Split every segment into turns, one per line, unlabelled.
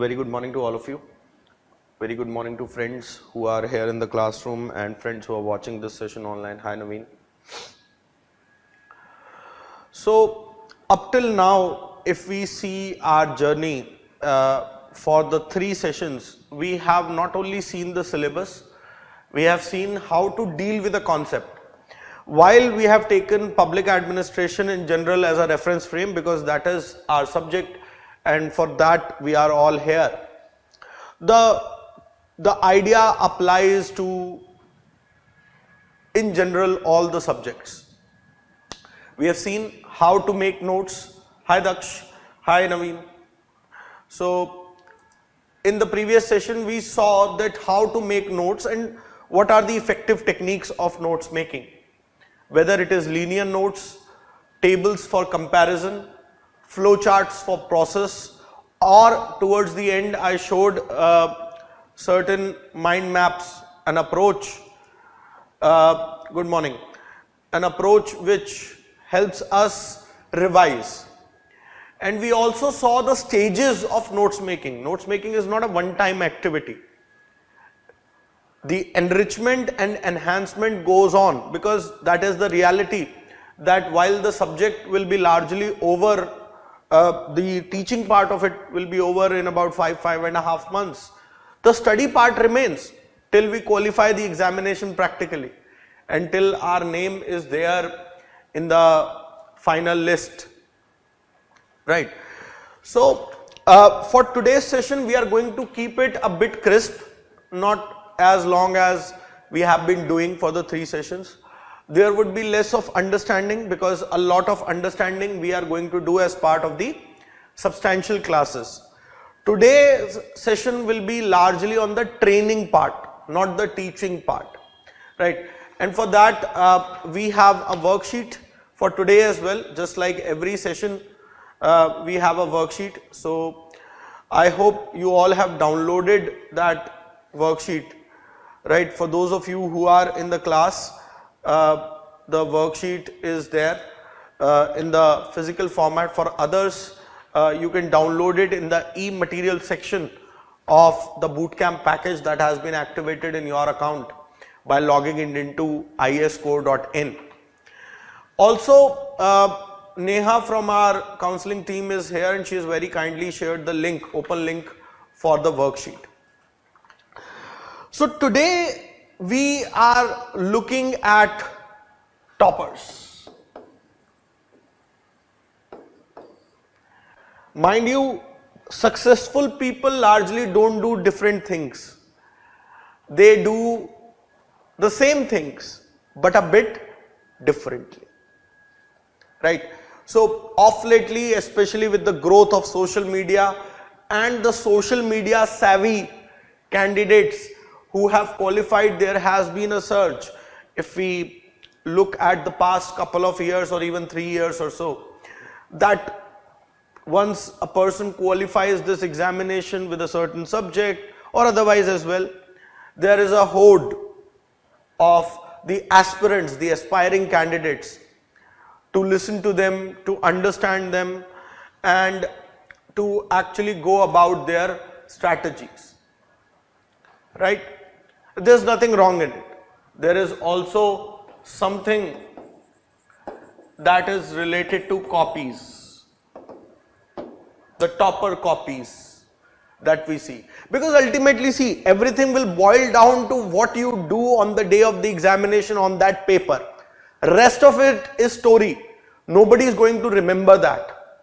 very good morning to all of you. Very good morning to friends who are here in the classroom and friends who are watching this session online. Hi Naveen. So up till now, if we see our journey for the 3 sessions, we have not only seen the syllabus, we have seen how to deal with the concept. While we have taken public administration in general as a reference frame because that is our subject and for that we are all here, the idea applies to in general all the subjects. We have seen how to make notes. Hi Daksh, hi Naveen. So in the previous session we saw that how to make notes and what are the effective techniques of notes making. Whether it is linear notes, tables for comparison, flowcharts for process, or towards the end I showed certain mind maps, an approach, good morning, an approach which helps us revise. And we also saw the stages of notes making. Notes making is not a one-time activity. The enrichment and enhancement goes on because that is the reality that while the subject will be largely over, the teaching part of it will be over in about 5.5 months. The study part remains till we qualify the examination practically, until our name is there in the final list, right? So for today's session we are going to keep it a bit crisp, not as long as we have been doing for the 3 sessions. There would be less of understanding because a lot of understanding we are going to do as part of the substantial classes. Today's session will be largely on the training part, not the teaching part, right? And for that we have a worksheet for today as well. Just like every session we have a worksheet. So I hope you all have downloaded that worksheet. Right, for those of you who are in the class, the worksheet is there in the physical format. For others, you can download it in the e-material section of the bootcamp package that has been activated in your account by logging in into iascore.in. Also, Neha from our counseling team is here and she has very kindly shared the link, open link for the worksheet. So today we are looking at toppers. Mind you, successful people largely don't do different things. They do the same things but a bit differently, right? So of lately, especially with the growth of social media and the social media savvy candidates who have qualified, there has been a surge. If we look at the past couple of years or even 3 years or so, that once a person qualifies this examination with a certain subject or otherwise as well, there is a horde of the aspirants, the aspiring candidates, to listen to them, to understand them and to actually go about their strategies, right? There's nothing wrong in it. There is also something that is related to copies, the topper copies that we see. Because ultimately, see, everything will boil down to what you do on the day of the examination on that paper. Rest of it is story. Nobody is going to remember that.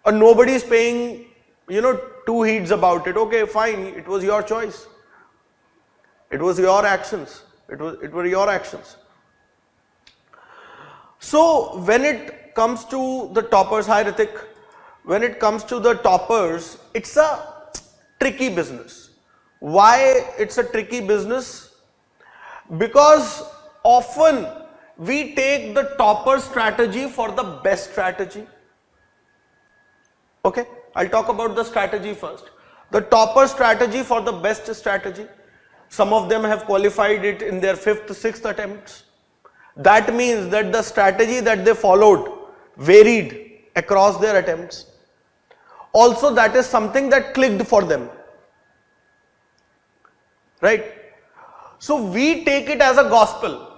Or nobody is paying, 2 heeds about it. Okay, fine, it was your choice. It was your actions. It were your actions. So when it comes to the toppers, hi Ritik, when it comes to the toppers, it's a tricky business. Why it's a tricky business? Because often we take the topper strategy for the best strategy. Okay, I'll talk about the strategy first. The topper strategy for the best strategy. Some of them have qualified it in their 5th, 6th attempts. That means that the strategy that they followed varied across their attempts. also that is something that clicked for them, right? So we take it as a gospel.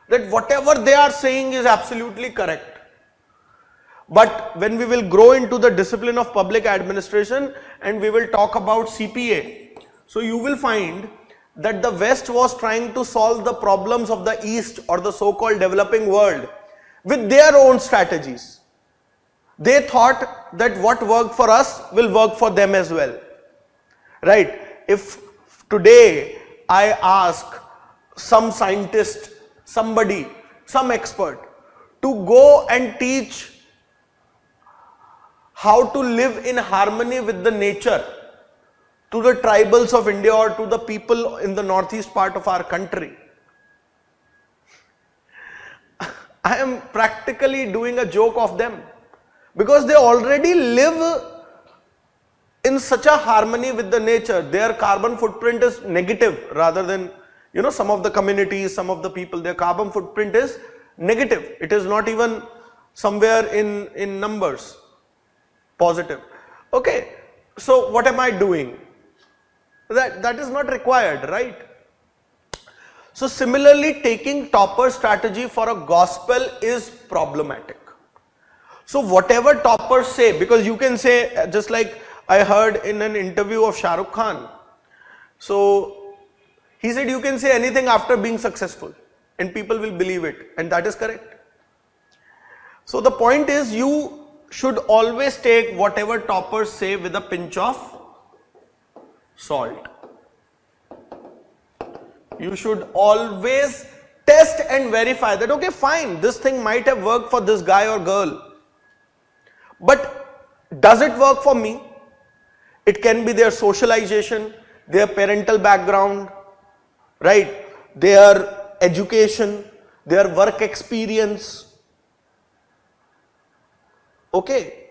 That whatever they are saying is absolutely correct. But when we will grow into the discipline of public administration and we will talk about CPA, so you will find that the West was trying to solve the problems of the East or the so-called developing world with their own strategies. They thought that what worked for us will work for them as well, right? If today I ask some scientist, somebody, some expert to go and teach how to live in harmony with the nature to the tribals of India or to the people in the northeast part of our country, I am practically doing a joke of them, because they already live in such a harmony with the nature. Their carbon footprint is negative rather than, some of the communities, some of the people, their carbon footprint is negative. It is not even somewhere in numbers positive. Okay, so what am I doing? That is not required, right? So similarly, taking topper strategy for a gospel is problematic. So whatever toppers say, because you can say, just like I heard in an interview of Shah Rukh Khan, so he said you can say anything after being successful and people will believe it, and that is correct. So the point is, you should always take whatever toppers say with a pinch of salt. You should always test and verify that, okay, fine, this thing might have worked for this guy or girl, but does it work for me? It can be their socialization, their parental background, right? Their education, their work experience. Okay,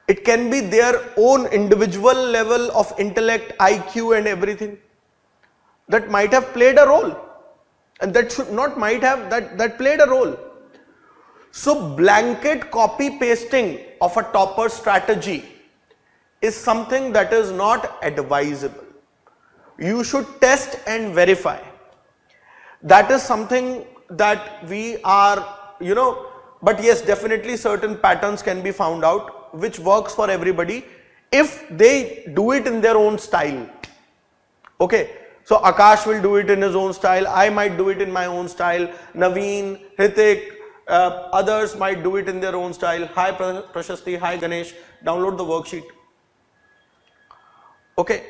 it can be their own individual level of intellect, IQ and everything that might have played a role, and that should not might have, that played a role. So blanket copy pasting of a topper strategy is something that is not advisable. You should test and verify. That is something that we are, but yes, definitely certain patterns can be found out which works for everybody if they do it in their own style. Okay, so Akash will do it in his own style, I might do it in my own style, Naveen, Hrithik, others might do it in their own style. Hi Prashasti, hi Ganesh, download the worksheet. Okay,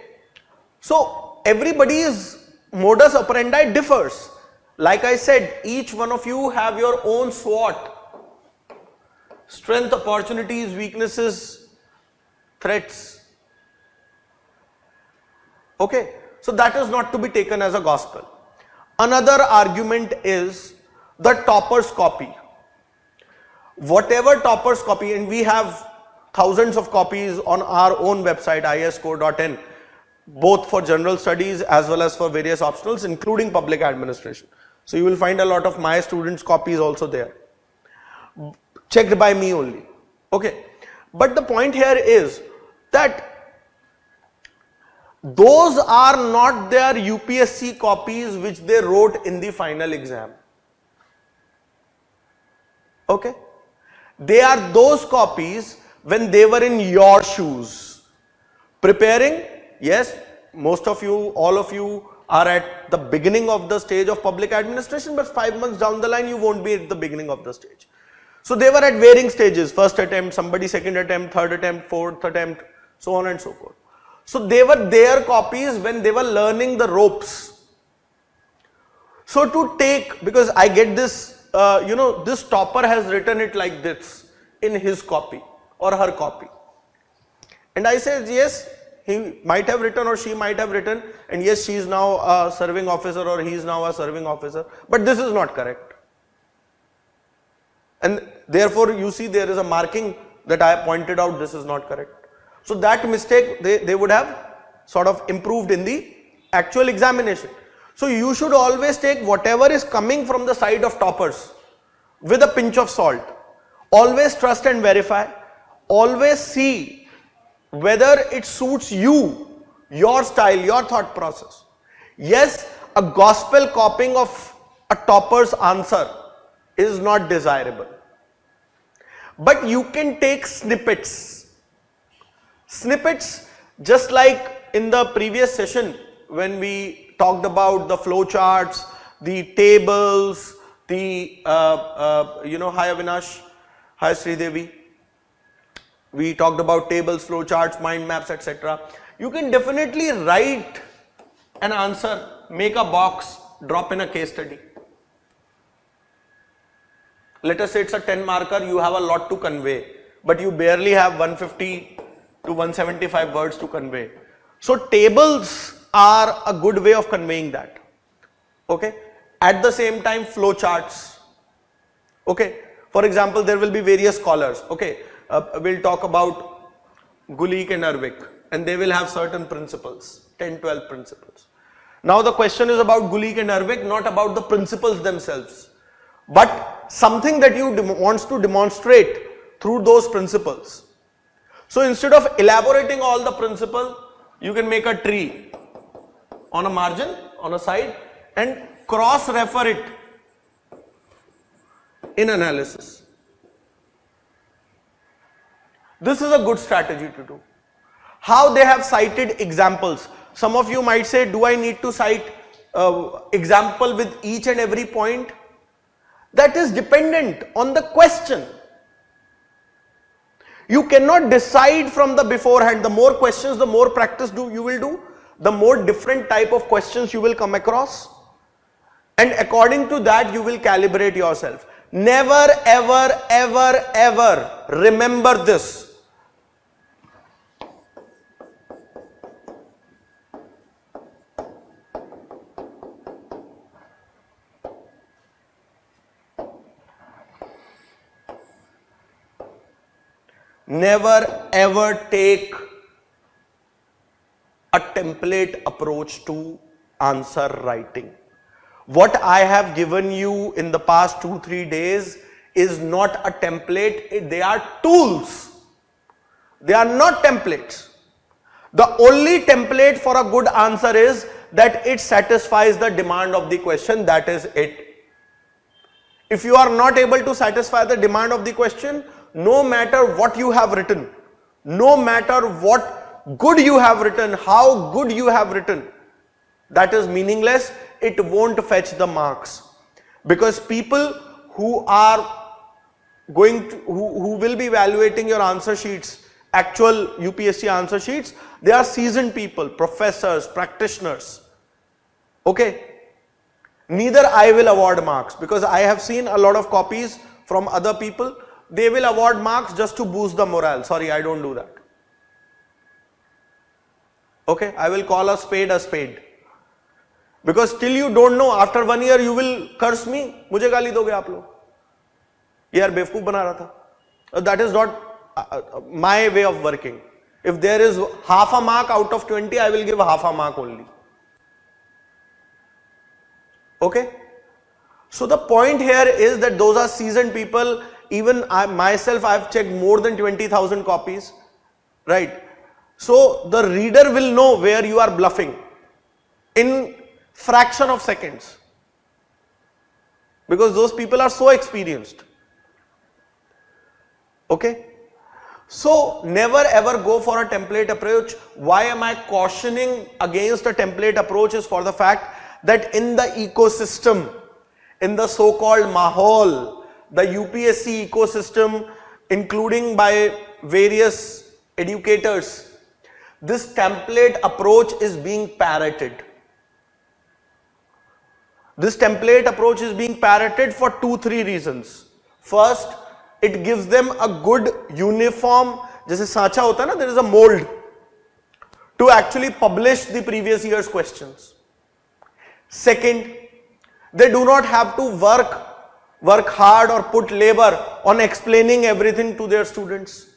so everybody's modus operandi differs. Like I said, each one of you have your own SWOT. Strength, opportunities, weaknesses, threats. Okay, so that is not to be taken as a gospel. Another argument is the toppers copy. Whatever toppers copy, and we have thousands of copies on our own website iascore.in, both for general studies as well as for various optionals, including public administration. So you will find a lot of my students' copies also there, checked by me only. Okay, but the point here is that those are not their UPSC copies which they wrote in the final exam. Okay, they are those copies when they were in your shoes, preparing. Yes, most of you, all of you are at the beginning of the stage of public administration, but 5 months down the line you won't be at the beginning of the stage. So they were at varying stages, first attempt, somebody second attempt, third attempt, fourth attempt, so on and so forth. So they were their copies when they were learning the ropes. So to take, because I get this, this topper has written it like this in his copy or her copy. And I say, yes, he might have written or she might have written, and yes, she is now a serving officer or he is now a serving officer, but this is not correct. And therefore you see there is a marking that I pointed out, this is not correct. So that mistake they would have sort of improved in the actual examination. So you should always take whatever is coming from the side of toppers with a pinch of salt. Always trust and verify. Always see whether it suits you, your style, your thought process. Yes, a gospel copying of a topper's answer is not desirable. But you can take snippets. Snippets, just like in the previous session when we talked about the flow charts, the tables, the, hi Avinash, hi Sridevi. We talked about tables, flow charts, mind maps, etc. You can definitely write an answer, make a box, drop in a case study. Let us say it's a 10 marker, you have a lot to convey, but you barely have 150 to 175 words to convey. So tables are a good way of conveying that. Okay. At the same time, flow charts. Okay. For example, there will be various scholars. Okay. We'll talk about Gulick and Ervik, and they will have certain principles, 10, 12 principles. Now the question is about Gulick and Ervik, not about the principles themselves, but something that you wants to demonstrate through those principles. So instead of elaborating all the principle, you can make a tree on a margin, on a side, and cross-refer it in analysis. This is a good strategy to do. How they have cited examples. Some of you might say, do I need to cite example with each and every point? That is dependent on the question. You cannot decide from the beforehand. The more questions, the more practice you will do, the more different type of questions you will come across, and according to that you will calibrate yourself. Never ever ever ever remember this. Never ever take a template approach to answer writing. What I have given you in the past 2-3 days is not a template, they are tools. They are not templates. The only template for a good answer is that it satisfies the demand of the question, that is it. If you are not able to satisfy the demand of the question, no matter what you have written, no matter what good you have written, how good you have written, that is meaningless. It won't fetch the marks, because people who are going to, who will be evaluating your answer sheets, actual UPSC answer sheets, they are seasoned people, professors, practitioners. Okay. Neither I will award marks, because I have seen a lot of copies from other people. They will award marks just to boost the morale. Sorry, I don't do that. Okay, I will call a spade a spade. Because till you don't know, after 1 year you will curse me. मुझे गाली दोगे आप लोग? यार बेवकूफ बना रहा था. That is not my way of working. If there is half a mark out of 20, I will give half a mark only. Okay? So the point here is that those are seasoned people. Even I myself, I have checked more than 20,000 copies, right? So the reader will know where you are bluffing in fraction of seconds, because those people are so experienced. Okay? So never ever go for a template approach. Why am I cautioning against a template approach? Is for the fact that in the ecosystem, in the so-called mahol, the UPSC ecosystem, including by various educators, this template approach is being parroted. This template approach is being parroted for 2-3 reasons. First, it gives them a good uniform, जैसे सांचा होता है ना, there is a mold to actually publish the previous year's questions. Second, they do not have to work hard or put labor on explaining everything to their students.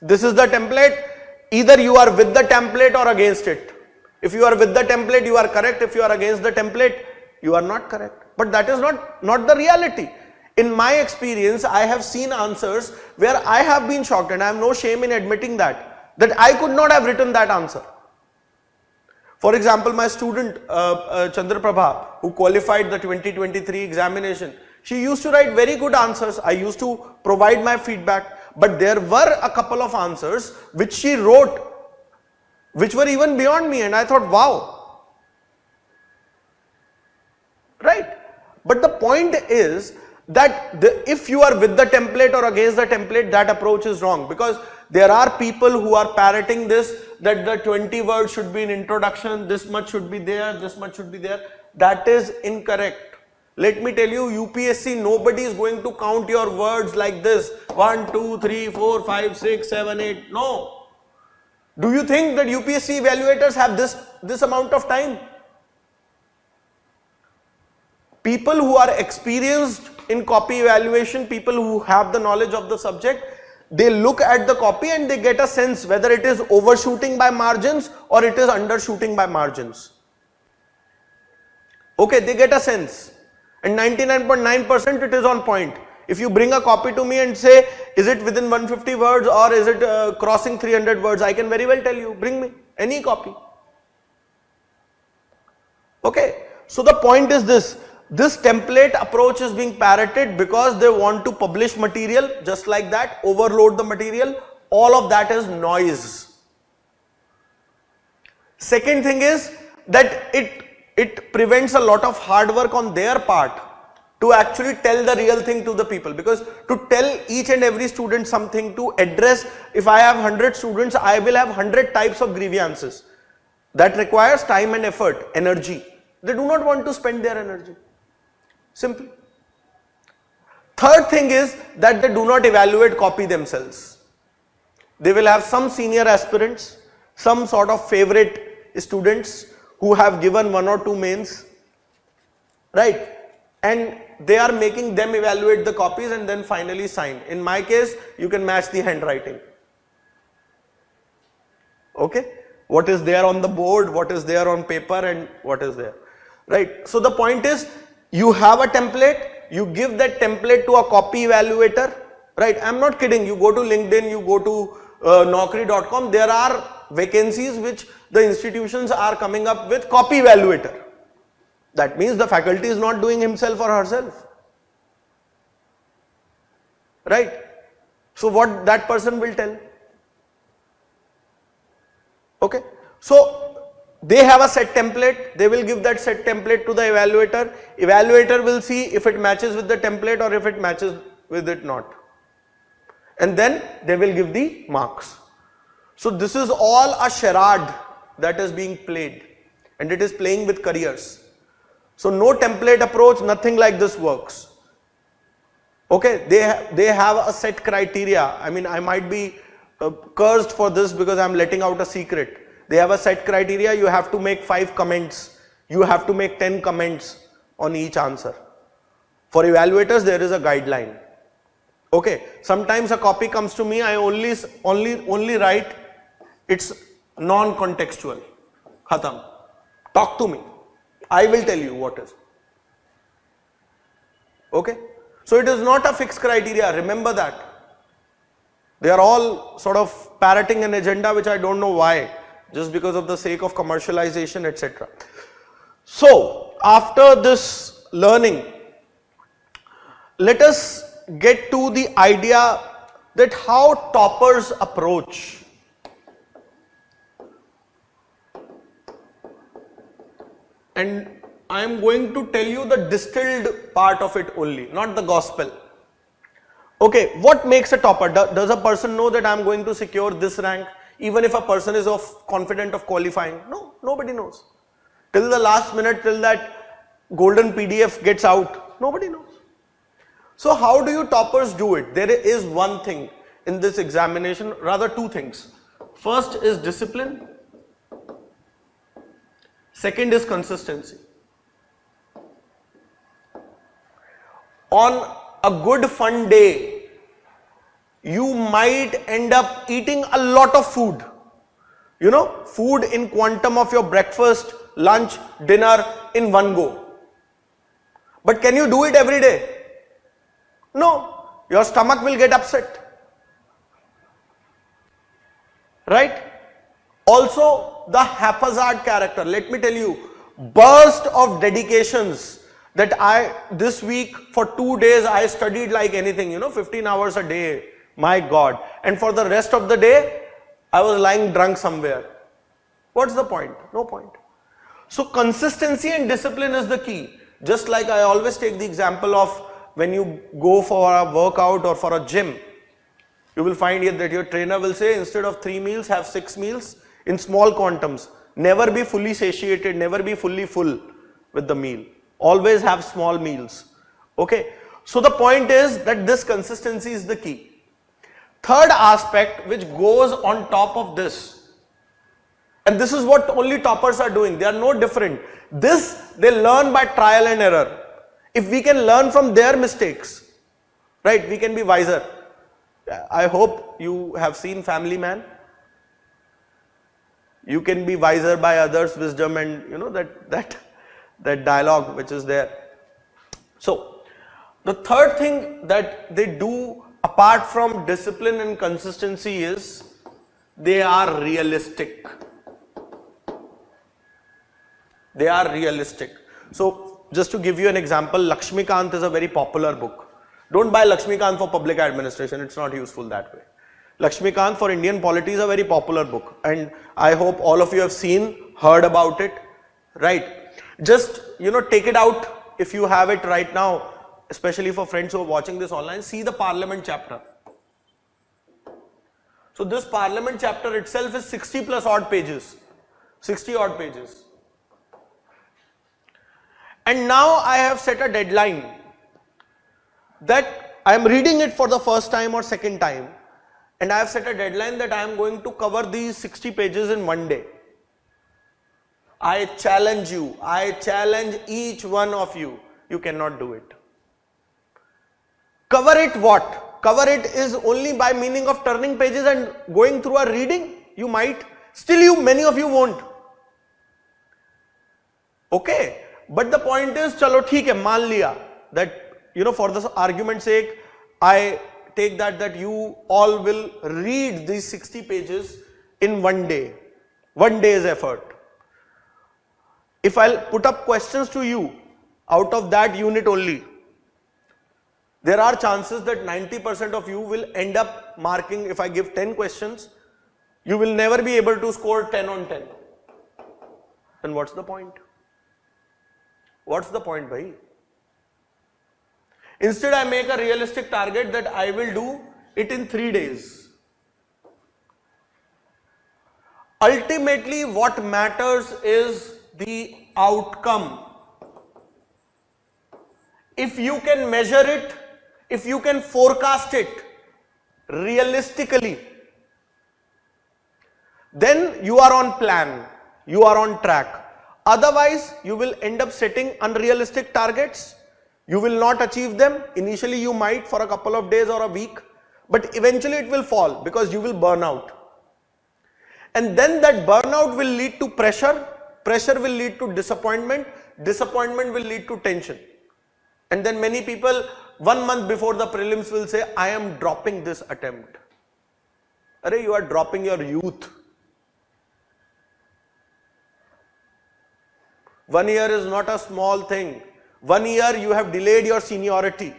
This is the template. Either you are with the template or against it. If you are with the template, you are correct. If you are against the template, you are not correct. But that is not the reality. In my experience, I have seen answers where I have been shocked, and I have no shame in admitting that I could not have written that answer. For example, my student Chandra Prabha, who qualified the 2023 examination, she used to write very good answers. I used to provide my feedback, but there were a couple of answers which she wrote which were even beyond me, and I thought, wow. Right? But the point is that if you are with the template or against the template, that approach is wrong, because there are people who are parroting this, that the 20 words should be in introduction, this much should be there, this much should be there. That is incorrect. Let me tell you, UPSC, nobody is going to count your words like this, 1, 2, 3, 4, 5, 6, 7, 8, no. Do you think that UPSC evaluators have this amount of time? People who are experienced in copy evaluation, people who have the knowledge of the subject, they look at the copy and they get a sense whether it is overshooting by margins or it is undershooting by margins. Okay, they get a sense, and 99.9% it is on point. If you bring a copy to me and say, is it within 150 words or is it crossing 300 words, I can very well tell you, bring me any copy. Okay, so the point is this template approach is being parroted because they want to publish material just like that, overload the material. All of that is noise. Second thing is that it prevents a lot of hard work on their part to actually tell the real thing to the people, because to tell each and every student something, to address, if I have 100 students, I will have 100 types of grievances. That requires time and effort, energy. They do not want to spend their energy. Simple. Third thing is that they do not evaluate copy themselves. They will have some senior aspirants, some sort of favorite students who have given 1 or 2 mains, right? And they are making them evaluate the copies and then finally sign. In my case, you can match the handwriting. Okay? What is there on the board, what is there on paper, and what is there, right? So the point is, you have a template, you give that template to a copy evaluator, right? I'm not kidding. You go to LinkedIn, you go to Naukri.com, there are vacancies which the institutions are coming up with copy evaluator. That means the faculty is not doing himself or herself, right? So what that person will tell? Okay, so they have a set template, they will give that set template to the evaluator. Evaluator will see if it matches with the template or if it matches with it not, and then they will give the marks. So this is all a charade that is being played, and it is playing with careers. So no template approach, nothing like this works. Okay, they have a set criteria. I mean, I might be cursed for this because I am letting out a secret. They have a set criteria. You have to make 5 comments. You have to make 10 comments on each answer. For evaluators, there is a guideline. Okay, sometimes a copy comes to me, I only write, it's non-contextual. Khatam. Talk to me. I will tell you what is. Okay, so it is not a fixed criteria, remember that. They are all sort of parroting an agenda which I don't know why, just because of the sake of commercialization, etc. So after this learning, let us get to the idea that how toppers approach. And I am going to tell you the distilled part of it only, not the gospel. Okay, what makes a topper? Does a person know that I am going to secure this rank, even if a person is confident of qualifying? No, nobody knows. Till the last minute, till that golden PDF gets out, nobody knows. So how do you toppers do it? There is one thing in this examination, rather 2 things. First is discipline. Second is consistency. On a good fun day, you might end up eating a lot of food. You know, food in quantum of your breakfast, lunch, dinner in one go. But can you do it every day? No, your stomach will get upset. Right? Also, the haphazard character. Let me tell you, burst of dedications that this week for 2 days I studied like anything, you know, 15 hours a day. My God. And for the rest of the day, I was lying drunk somewhere. What's the point? No point. So consistency and discipline is the key. Just like I always take the example of when you go for a workout or for a gym, you will find here that your trainer will say instead of 3 meals, have 6 meals in small quantums. Never be fully satiated, never be fully full with the meal. Always have small meals. Okay. So the point is that this consistency is the key. Third aspect which goes on top of this, and this is what only toppers are doing, they are no different. This they learn by trial and error. If we can learn from their mistakes, right, we can be wiser. I hope you have seen Family Man. You can be wiser by others' wisdom, and you know that dialogue which is there. So the third thing that they do apart from discipline and consistency is they are realistic. They are realistic. So just to give you an example, Lakshmikant is a very popular book. Don't buy Lakshmikant for public administration, it's not useful that way. Lakshmikant for Indian polity is a very popular book, and I hope all of you have seen, heard about it, right? Just, you know, take it out if you have it right now, especially for friends who are watching this online. See the Parliament chapter. So this Parliament chapter itself is 60 plus odd pages, 60 odd pages. And now I have set a deadline that I am reading it for the first time or second time, and I have set a deadline that I am going to cover these 60 pages in one day. I challenge you, I challenge each one of you, you cannot do it. Cover it what? Cover it is only by meaning of turning pages and going through a reading. You might, still many of you won't. Okay, but the point is, chalo theek hai, maan liya that, you know, for the argument's sake, I take that you all will read these 60 pages in one day, one day's effort. If I'll put up questions to you out of that unit only, there are chances that 90% of you will end up marking. If I give 10 questions, you will never be able to score 10 on 10. Then what's the point? What's the point, bhai? Instead, I make a realistic target that I will do it in 3 days. Ultimately, what matters is the outcome. If you can measure it, if you can forecast it realistically, then you are on plan, you are on track. Otherwise, you will end up setting unrealistic targets. You will not achieve them. Initially, you might for a couple of days or a week, but eventually it will fall because you will burn out. And then that burnout will lead to pressure. Pressure will lead to disappointment. Disappointment will lead to tension. And then many people 1 month before the prelims will say, I am dropping this attempt. Arey, you are dropping your youth. 1 year is not a small thing. 1 year you have delayed your seniority.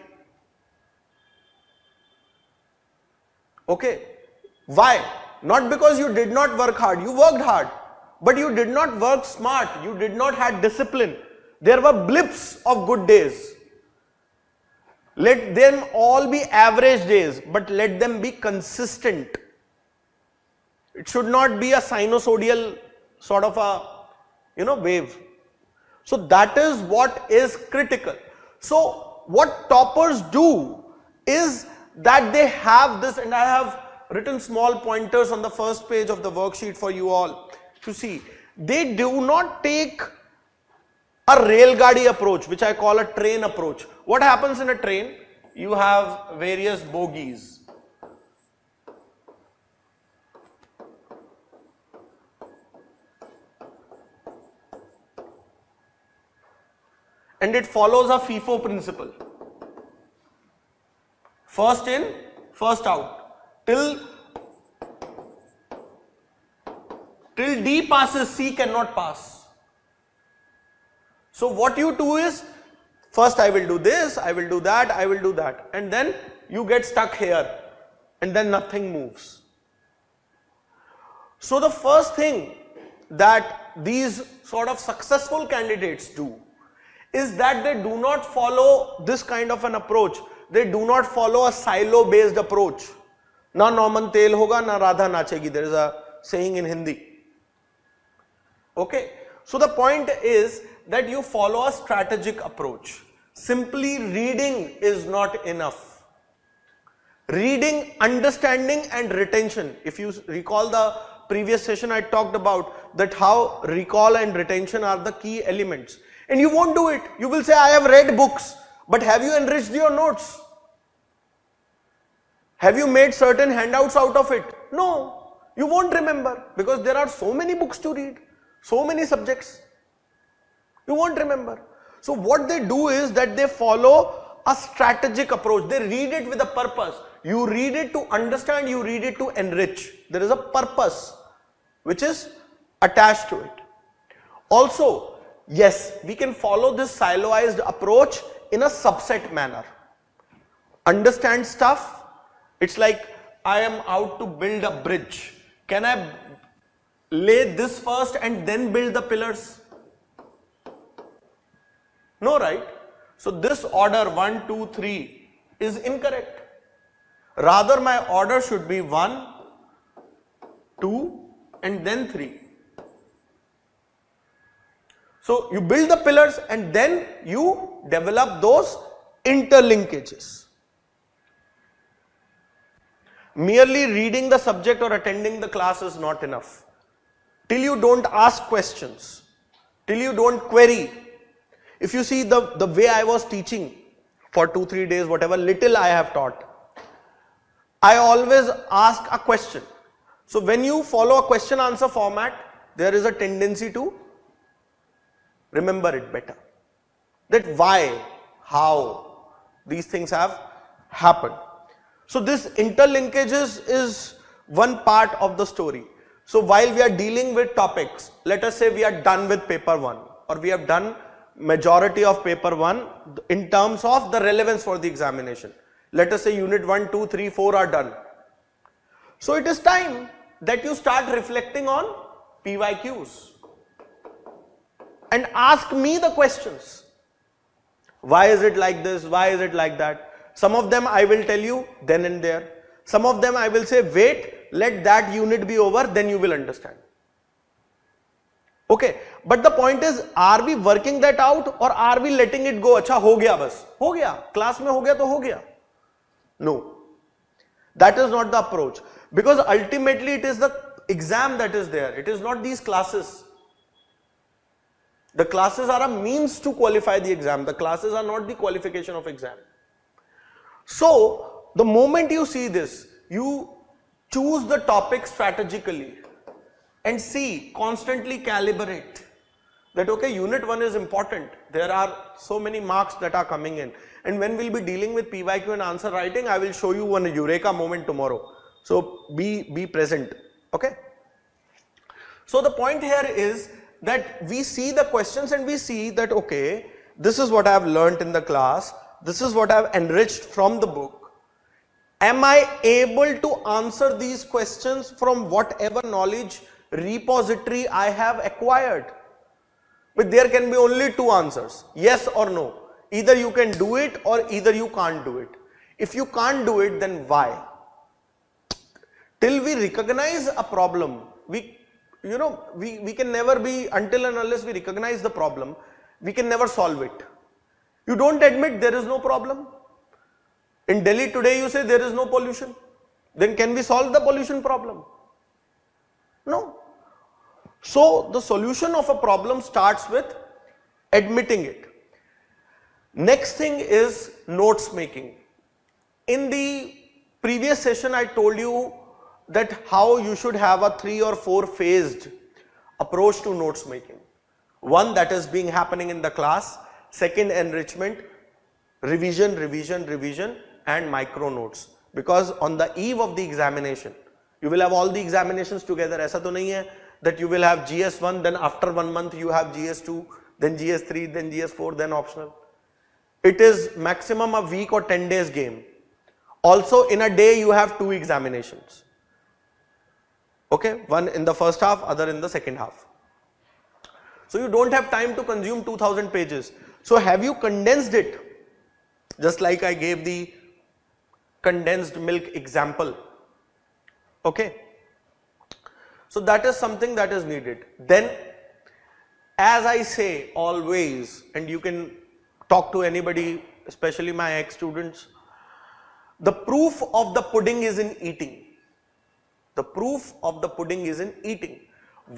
Okay. Why? Not because you did not work hard. You worked hard. But you did not work smart. You did not have discipline. There were blips of good days. Let them all be average days, but let them be consistent. It should not be a sinusoidal sort of a, wave. So that is what is critical. So what toppers do is that they have this, and I have written small pointers on the first page of the worksheet for you all to see. They do not take a railgadi approach, which I call a train approach. What happens in a train? You have various bogies. and it follows a FIFO principle. First in, first out. Till D passes, C cannot pass. So what you do is, first I will do this, I will do that, I will do that, and then you get stuck here and then nothing moves. So the first thing that these sort of successful candidates do is that they do not follow this kind of an approach. They do not follow a silo based approach. Na Norman tel hoga, na Radha nachegi. There is a saying in Hindi. Okay. So the point is that you follow a strategic approach. Simply reading is not enough. Reading, understanding and retention. If you recall the previous session, I talked about that how recall and retention are the key elements. And you won't do it. You will say, I have read books, but have you enriched your notes? Have you made certain handouts out of it? No, you won't remember because there are so many books to read, so many subjects. You won't remember. So what they do is that they follow a strategic approach. They read it with a purpose. You read it to understand, you read it to enrich. There is a purpose which is attached to it. Also, yes, we can follow this siloized approach in a subset manner. Understand stuff. It's like I am out to build a bridge. Can I lay this first and then build the pillars? No, right? So this order 1, 2, 3 is incorrect. Rather my order should be 1, 2 and then 3. So you build the pillars and then you develop those interlinkages. Merely reading the subject or attending the class is not enough. Till you don't ask questions, till you don't query. If you see the way I was teaching for 2-3 days, whatever little I have taught, I always ask a question. So when you follow a question answer format, there is a tendency to remember it better. That why, how these things have happened. So this interlinkages is one part of the story. So while we are dealing with topics, let us say we are done with paper 1 or we have done majority of paper 1 in terms of the relevance for the examination. Let us say unit 1, 2, 3, 4 are done. So it is time that you start reflecting on PYQs and ask me the questions. Why is it like this? Why is it like that? Some of them I will tell you then and there. Some of them I will say, wait, let that unit be over, then you will understand. Okay, but the point is, are we working that out or are we letting it go? Acha, ho gaya bas. Ho gaya. Class mein ho gaya to ho gaya. No. That is not the approach. Because ultimately it is the exam that is there. It is not these classes. The classes are a means to qualify the exam. The classes are not the qualification of exam. So, the moment you see this, you choose the topic strategically and see, constantly calibrate that okay, unit 1 is important. There are so many marks that are coming in. And when we'll be dealing with PYQ and answer writing, I will show you one eureka moment tomorrow. So, be present. Okay. So, the point here is that we see the questions and we see that okay, this is what I have learnt in the class. This is what I have enriched from the book. Am I able to answer these questions from whatever knowledge repository I have acquired? But there can be only 2 answers, yes or no. Either you can do it or either you can't do it. If you can't do it, then why? Till we recognize a problem, we can never be, until and unless we recognize the problem, we can never solve it. You don't admit there is no problem. In Delhi today you say there is no pollution. Then can we solve the pollution problem? No. So the solution of a problem starts with admitting it. Next thing is notes making. In the previous session I told you that how you should have a 3 or 4 phased approach to notes making. One that is happening in the class. Second enrichment, revision and micro notes. Because on the eve of the examination, you will have all the examinations together. ऐसा तो नहीं है that you will have GS1, then after 1 month you have GS2, then GS3, then GS4, then optional. It is maximum a week or 10 days game. Also in a day you have 2 examinations. Okay, one in the first half, other in the second half. So you don't have time to consume 2000 pages. So have you condensed it? Just like I gave the condensed milk example. Okay. So that is something that is needed. Then, as I say always, and you can talk to anybody, especially my ex-students, the proof of the pudding is in eating. The proof of the pudding is in eating.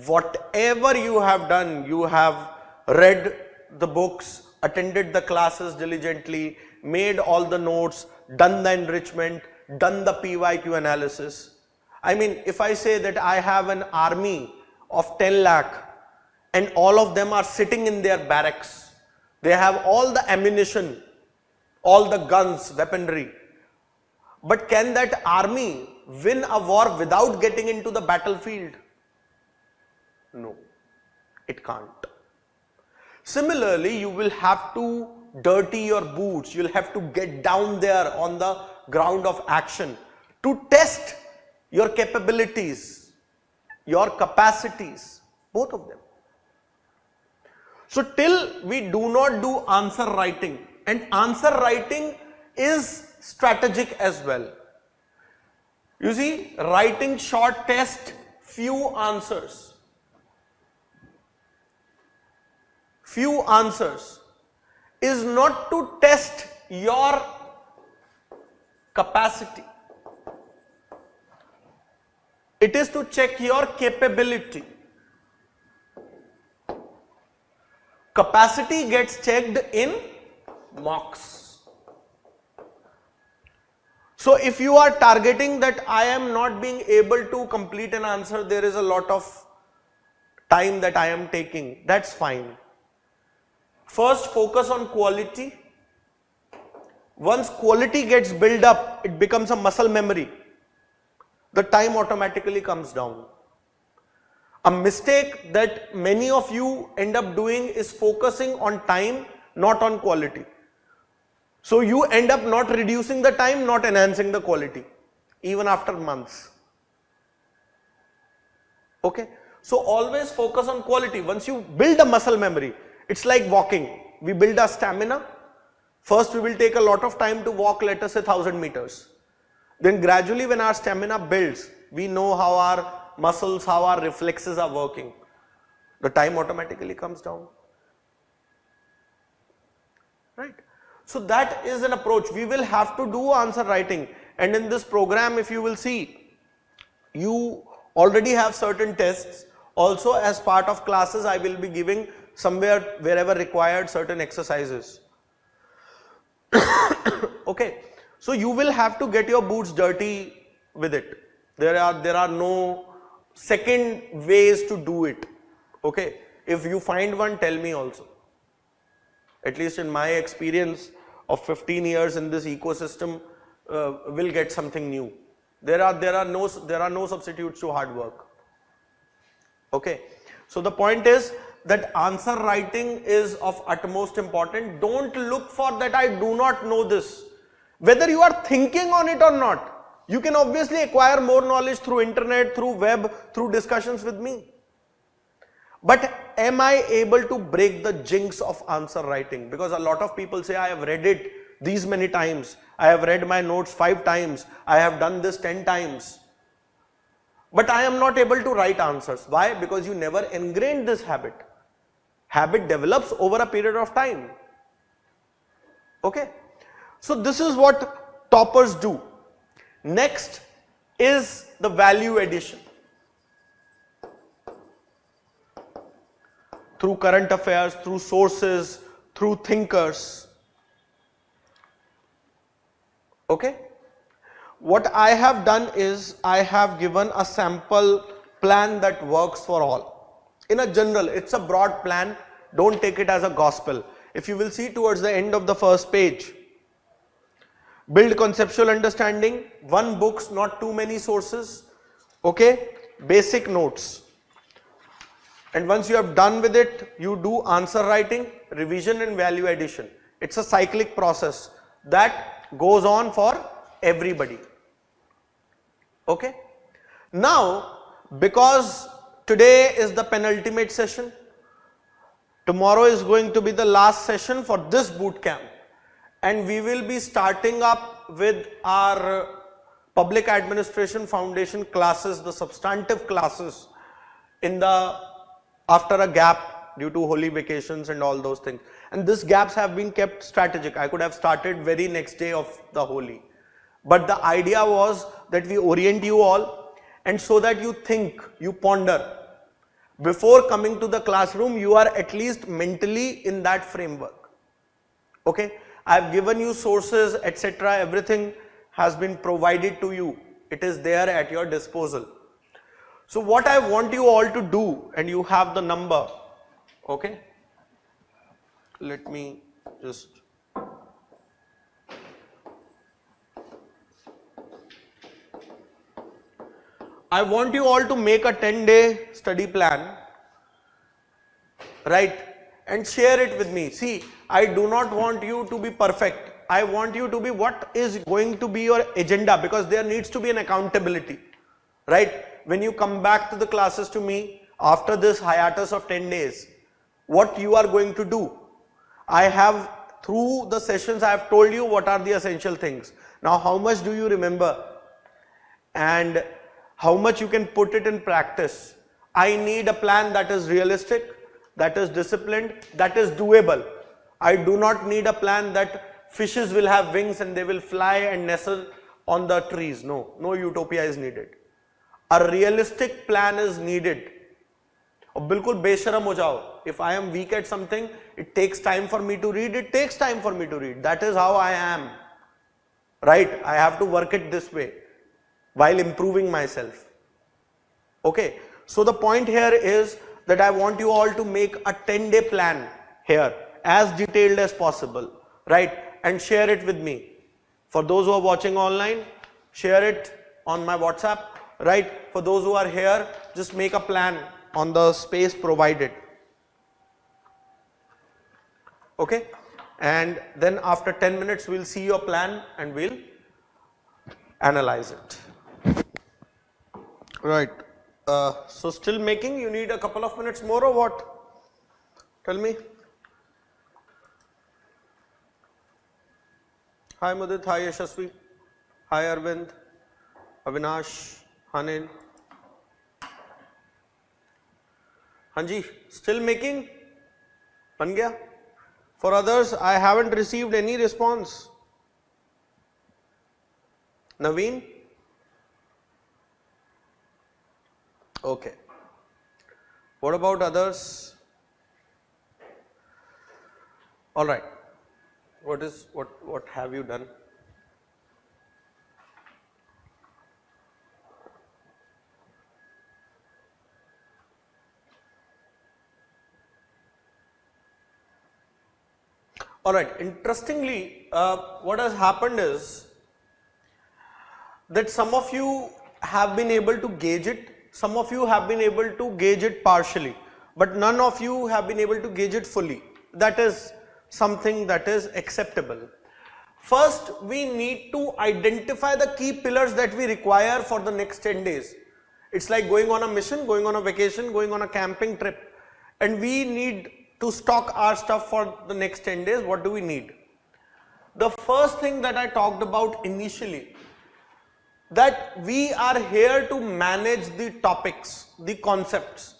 Whatever you have done, you have read the books, attended the classes diligently, made all the notes, done the enrichment, done the PYQ analysis. I mean, if I say that I have an army of 10 lakh and all of them are sitting in their barracks, they have all the ammunition, all the guns, weaponry, but can that army win a war without getting into the battlefield? No, it can't. Similarly, you will have to dirty your boots, you will have to get down there on the ground of action to test your capabilities, your capacities, both of them. So till we do not do answer writing, and answer writing is strategic as well. You see, writing short test, few answers. Few answers is not to test your capacity. It is to check your capability. Capacity gets checked in mocks. So if you are targeting that I am not being able to complete an answer, there is a lot of time that I am taking, that's fine. First, focus on quality. Once quality gets built up, it becomes a muscle memory. The time automatically comes down. A mistake that many of you end up doing is focusing on time, not on quality. So you end up not reducing the time, not enhancing the quality, even after months. Okay? So always focus on quality. Once you build a muscle memory, it's like walking. We build our stamina. First we will take a lot of time to walk, let us say 1000 meters. Then gradually when our stamina builds, we know how our muscles, how our reflexes are working. The time automatically comes down. Right? So that is an approach. We will have to do answer writing. And in this program, if you will see, you already have certain tests. Also as part of classes, I will be giving somewhere, wherever required, certain exercises. Okay. So you will have to get your boots dirty with it. There are no second ways to do it. Okay. If you find one, tell me also. At least in my experience of 15 years in this ecosystem, will get something new. There are no substitutes to hard work. Okay. So the point is that answer writing is of utmost importance. Don't look for that I do not know this. Whether you are thinking on it or not, you can obviously acquire more knowledge through internet, through web, through discussions with me. But am I able to break the jinx of answer writing? Because a lot of people say, I have read it these many times. I have read my notes 5 times. I have done this 10 times. But I am not able to write answers. Why? Because you never ingrained this habit. Habit develops over a period of time. Okay. So this is what toppers do. Next is the value addition. Through current affairs, through sources, through thinkers. Okay. What I have done is I have given a sample plan that works for all. In a general, it's a broad plan. Don't take it as a gospel. if you will see towards the end of the first page, build conceptual understanding, one books, not too many sources, okay, basic notes. And once you have done with it, you do answer writing, revision and value addition. It's a cyclic process that goes on for everybody. Okay. Now, because today is the penultimate session, tomorrow is going to be the last session for this boot camp, and we will be starting up with our public administration foundation classes, the substantive classes, in the after a gap due to holy vacations and all those things. And these gaps have been kept strategic. I could have started very next day of the holy, but the idea was that we orient you all, and so that you think, you ponder. Before coming to the classroom, you are at least mentally in that framework. Okay, I have given you sources, etc. Everything has been provided to you. It is there at your disposal. So what I want you all to do, and you have the number, okay, let me just, I want you all to make a 10-day study plan, right, and share it with me. See, I do not want you to be perfect. I want you to be what is going to be your agenda, because there needs to be an accountability, right? When you come back to the classes to me after this hiatus of 10 days, what you are going to do? I have, through the sessions, I have told you what are the essential things. Now, how much do you remember? And how much you can put it in practice? I need a plan that is realistic, that is disciplined, that is doable. I do not need a plan that fishes will have wings and they will fly and nestle on the trees. No, no utopia is needed. A realistic plan is needed. और बिल्कुल बेशरम हो जाओ. If I am weak at something, it takes time for me to read. It takes time for me to read. That is how I am. Right? I have to work it this way while improving myself. Okay. So the point here is that I want you all to make a 10-day plan here, as detailed as possible, right? And share it with me. For those who are watching online, share it on my WhatsApp, right? For those who are here, just make a plan on the space provided. Okay? And then after 10 minutes, we'll see your plan and we'll analyze it. Right. So still making, you need a couple of minutes more or what? Tell me. Hi Mudit, hi Yashasvi, hi Arvind, Avinash, Hanil. Hanji, still making? Ban gaya? For others, I haven't received any response. Naveen? Okay. What about others? All right. What have you done? All right. Interestingly, what has happened is that some of you have been able to gauge it. Some of you have been able to gauge it partially, but none of you have been able to gauge it fully. That is something that is acceptable. First, we need to identify the key pillars that we require for the next 10 days. It's like going on a mission, going on a vacation, going on a camping trip, and we need to stock our stuff for the next 10 days. What do we need? The first thing that I talked about initially, that we are here to manage the topics, the concepts,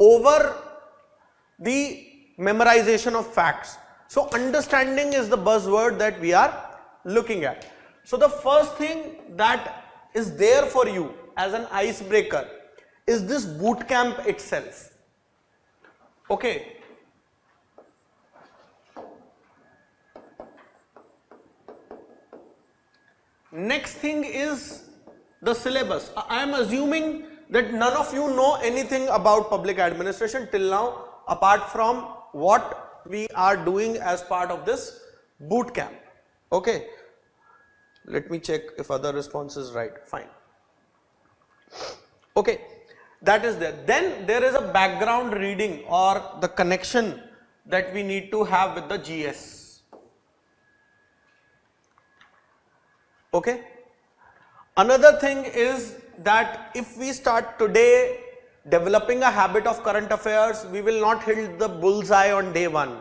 over the memorization of facts. So understanding is the buzzword that we are looking at. So the first thing that is there for you as an icebreaker is this boot camp itself. Okay. Next thing is the syllabus. I am assuming that none of you know anything about public administration till now, apart from what we are doing as part of this boot camp. Okay, let me check if other response is right. Fine. Okay, that is there. Then there is a background reading or the connection that we need to have with the GS. Okay. Another thing is that if we start today developing a habit of current affairs, we will not hit the bullseye on day one.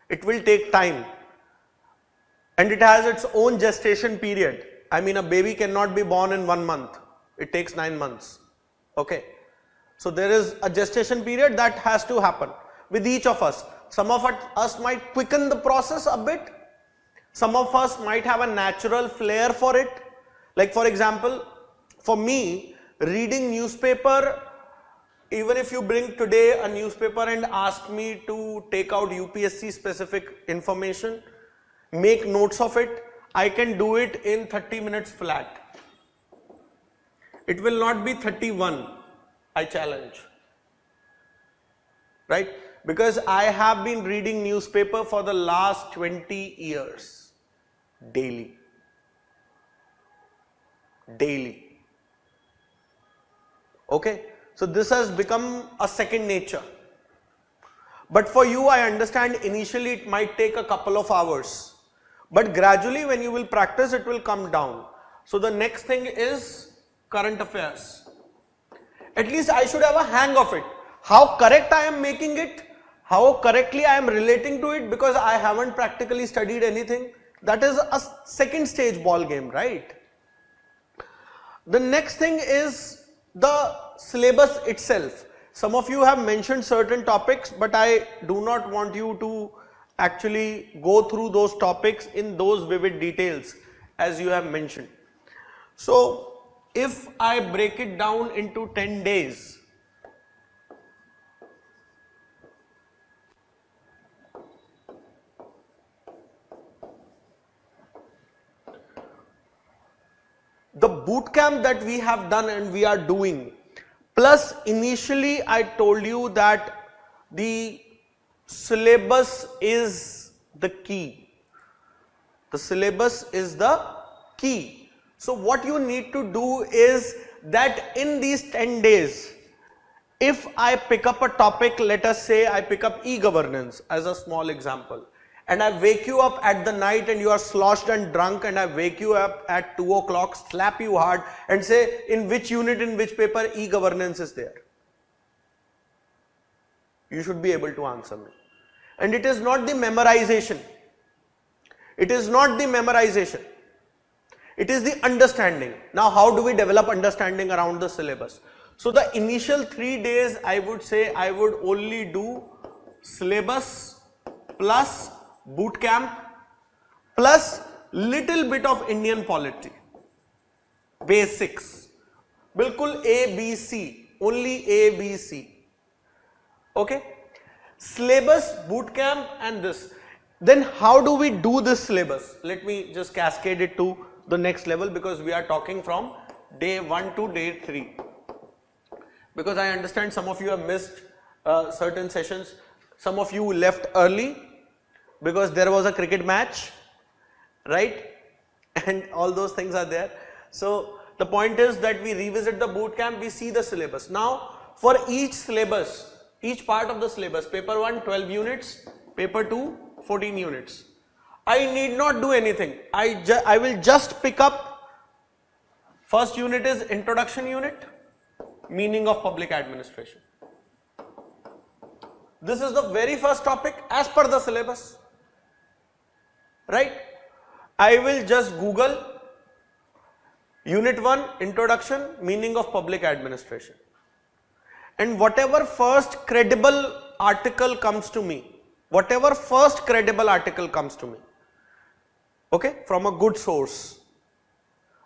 It will take time. And it has its own gestation period. I mean, a baby cannot be born in 1 month. It takes 9 months. Okay. So there is a gestation period that has to happen with each of us. Some of us might quicken the process a bit. Some of us might have a natural flair for it. Like for example, for me, reading newspaper, even if you bring today a newspaper and ask me to take out UPSC specific information, make notes of it, I can do it in 30 minutes flat. It will not be 31, I challenge. Right? Because I have been reading newspaper for the last 20 years, daily. Daily. Okay, so this has become a second nature. But for you, I understand initially it might take a couple of hours, but gradually when you will practice, it will come down. So the next thing is current affairs. At least I should have a hang of it. How correct I am making it, how correctly I am relating to it, because I haven't practically studied anything. That is a second stage ball game, right? The next thing is the syllabus itself. Some of you have mentioned certain topics, but I do not want you to actually go through those topics in those vivid details as you have mentioned. So if I break it down into 10 days, the boot camp that we have done and we are doing, plus initially I told you that the syllabus is the key. The syllabus is the key. So what you need to do is that in these 10 days, if I pick up a topic, let us say I pick up e-governance as a small example, and I wake you up at the night and you are sloshed and drunk, and I wake you up at 2 o'clock, slap you hard and say in which unit, in which paper e-governance is there. You should be able to answer me. And it is not the memorization. It is not the memorization. It is the understanding. Now how do we develop understanding around the syllabus? So the initial 3 days, I would say I would only do syllabus plus boot camp plus little bit of Indian polity, basics, bilkul ABC, only ABC. Okay, syllabus, boot camp and this. Then how do we do this syllabus? Let me just cascade it to the next level, because we are talking from day 1 to day 3. Because I understand some of you have missed certain sessions. Some of you left early because there was a cricket match, right? And all those things are there. So the point is that we revisit the boot camp, we see the syllabus. Now for each syllabus, each part of the syllabus, paper 1 12 units, paper 2 14 units. I need not do anything. I will just pick up, first unit is introduction unit, meaning of public administration. This is the very first topic as per the syllabus, right? I will just Google unit 1 introduction, meaning of public administration, and whatever first credible article comes to me, okay, from a good source,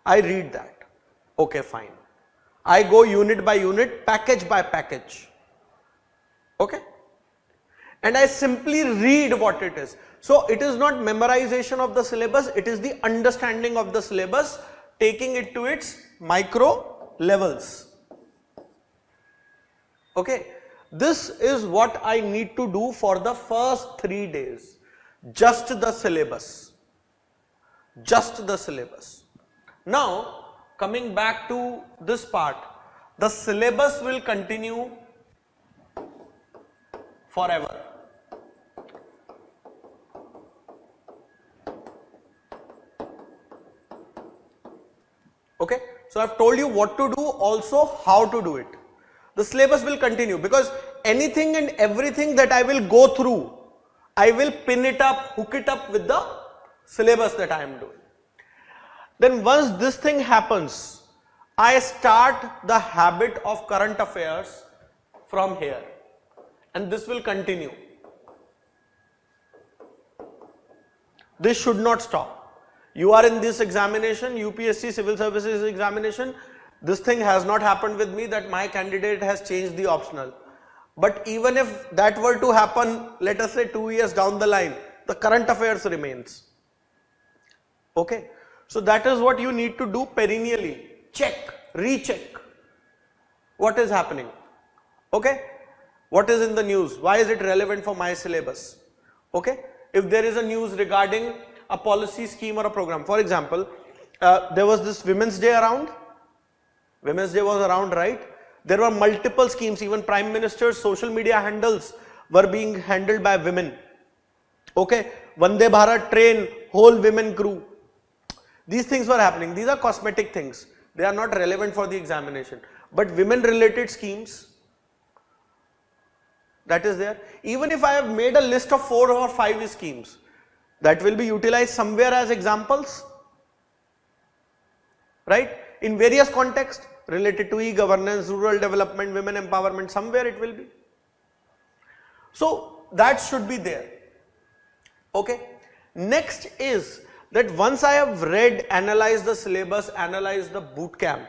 I read that. Okay, fine. I go unit by unit, package by package. Okay, and I simply read what it is. So it is not memorization of the syllabus, it is the understanding of the syllabus, taking it to its micro levels. Okay, This is what I need to do for the first 3 days. Just the syllabus. Just the syllabus. Now, coming back to this part, the syllabus will continue forever. Okay, so I've told you what to do, also how to do it. The syllabus will continue because anything and everything that I will go through, I will pin it up, hook it up with the syllabus that I am doing. Then once this thing happens, I start the habit of current affairs from here, and this will continue. This should not stop. You are in this examination, UPSC Civil Services examination. This thing has not happened with me that my candidate has changed the optional. But even if that were to happen, let us say 2 years down the line, the current affairs remains. Okay. So that is what you need to do perennially. Check, recheck what is happening. Okay. What is in the news? Why is it relevant for my syllabus? Okay. If there is a news regarding a policy scheme or a program. For example, there was this Women's Day around. Women's Day was around, right? There were multiple schemes, even Prime Minister's social media handles were being handled by women. Okay, Vande Bharat train, whole women crew. These things were happening. These are cosmetic things. They are not relevant for the examination. But women related schemes, that is there. Even if I have made a list of 4 or 5 schemes, that will be utilized somewhere as examples, right? In various contexts related to e-governance, rural development, women empowerment, somewhere it will be. So that should be there. Okay. Next is that once I have read, analyzed the syllabus, analyzed the boot camp,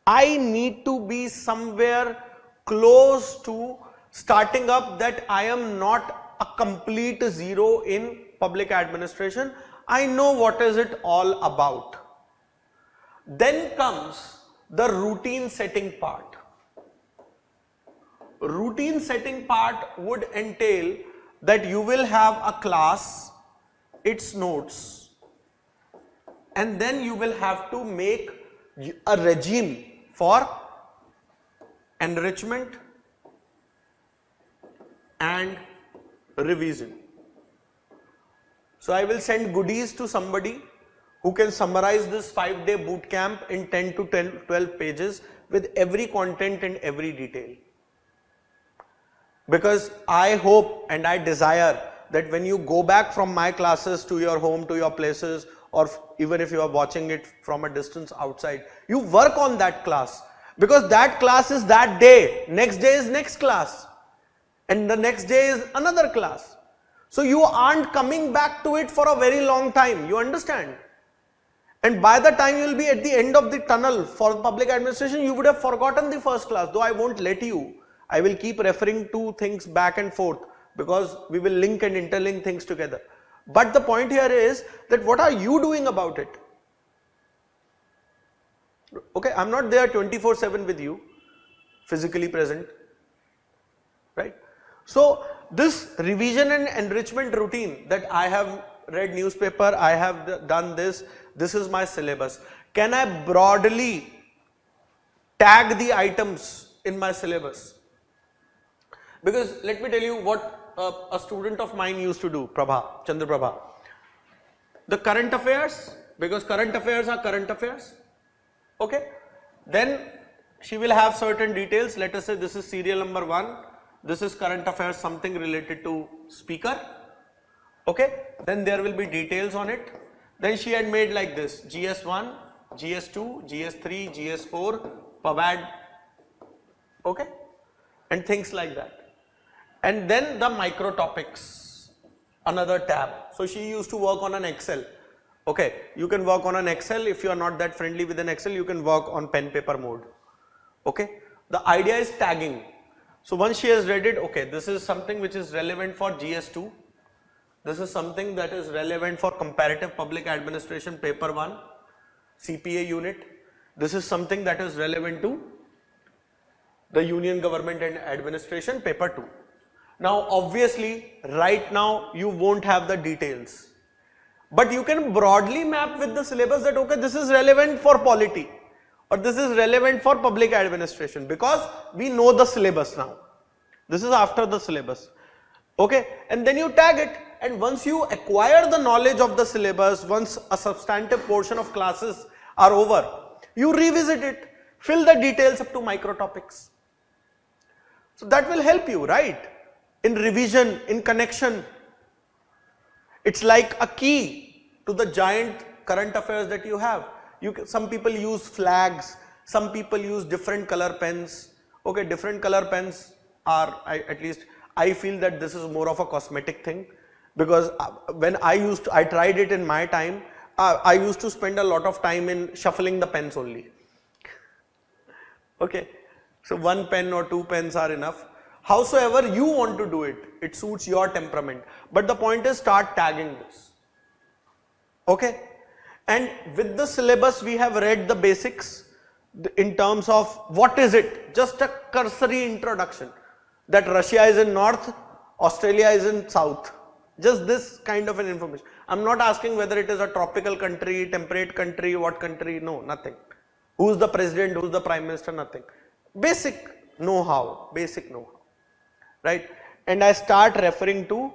I need to be somewhere close to starting up that I am not a complete zero in public administration. I know what is it all about. Then comes the routine setting part. Routine setting part would entail that you will have a class, its notes, and then you will have to make a regime for enrichment and revision. So I will send goodies to somebody who can summarize this 5-day boot camp in 10 to 12 pages with every content and every detail. Because I hope and I desire that when you go back from my classes to your home, to your places, or even if you are watching it from a distance outside, you work on that class, because that class is that day, next day is next class, and the next day is another class. So you aren't coming back to it for a very long time, you understand? And by the time you will be at the end of the tunnel for public administration, you would have forgotten the first class, though I won't let you. I will keep referring to things back and forth because we will link and interlink things together. But the point here is that what are you doing about it? Okay, I'm not there 24/7 with you, physically present, right? So this revision and enrichment routine that I have read newspaper, I have done this, this is my syllabus. Can I broadly tag the items in my syllabus? Because let me tell you what a student of mine used to do, Prabha, Chandra Prabha. The current affairs, because current affairs are current affairs, okay? Then she will have certain details. Let us say this is serial number 1, this is current affairs, something related to speaker, okay? Then there will be details on it. Then she had made like this, GS1, GS2, GS3, GS4, PAVAD, okay? And things like that. And then the micro topics, another tab. So she used to work on an Excel. Okay, you can work on an Excel. If you are not that friendly with an Excel, you can work on pen paper mode. Okay, the idea is tagging. So once she has read it, okay, this is something which is relevant for GS2. This is something that is relevant for comparative public administration paper 1, CPA unit. This is something that is relevant to the Union Government and Administration, paper 2. Now obviously right now you won't have the details, but you can broadly map with the syllabus that okay, this is relevant for polity or this is relevant for public administration, because we know the syllabus now. This is after the syllabus, okay, and then you tag it, and once you acquire the knowledge of the syllabus, once a substantive portion of classes are over, you revisit it, fill the details up to micro topics. So that will help you, right? In revision, in connection. It's like a key to the giant current affairs that you have. Some people use flags, some people use different color pens. Okay, different color pens are, at least I feel that this is more of a cosmetic thing, because when I tried it in my time, I used to spend a lot of time in shuffling the pens only. Okay, so one pen or two pens are enough. Howsoever you want to do it, it suits your temperament. But the point is, start tagging this. Okay, and with the syllabus we have read the basics in terms of what is it, just a cursory introduction that Russia is in north, Australia is in south, just this kind of an information. I'm not asking whether it is a tropical country, temperate country, what country, no, nothing. Who's the president, who's the prime minister, nothing. Basic know-how, right? And I start referring to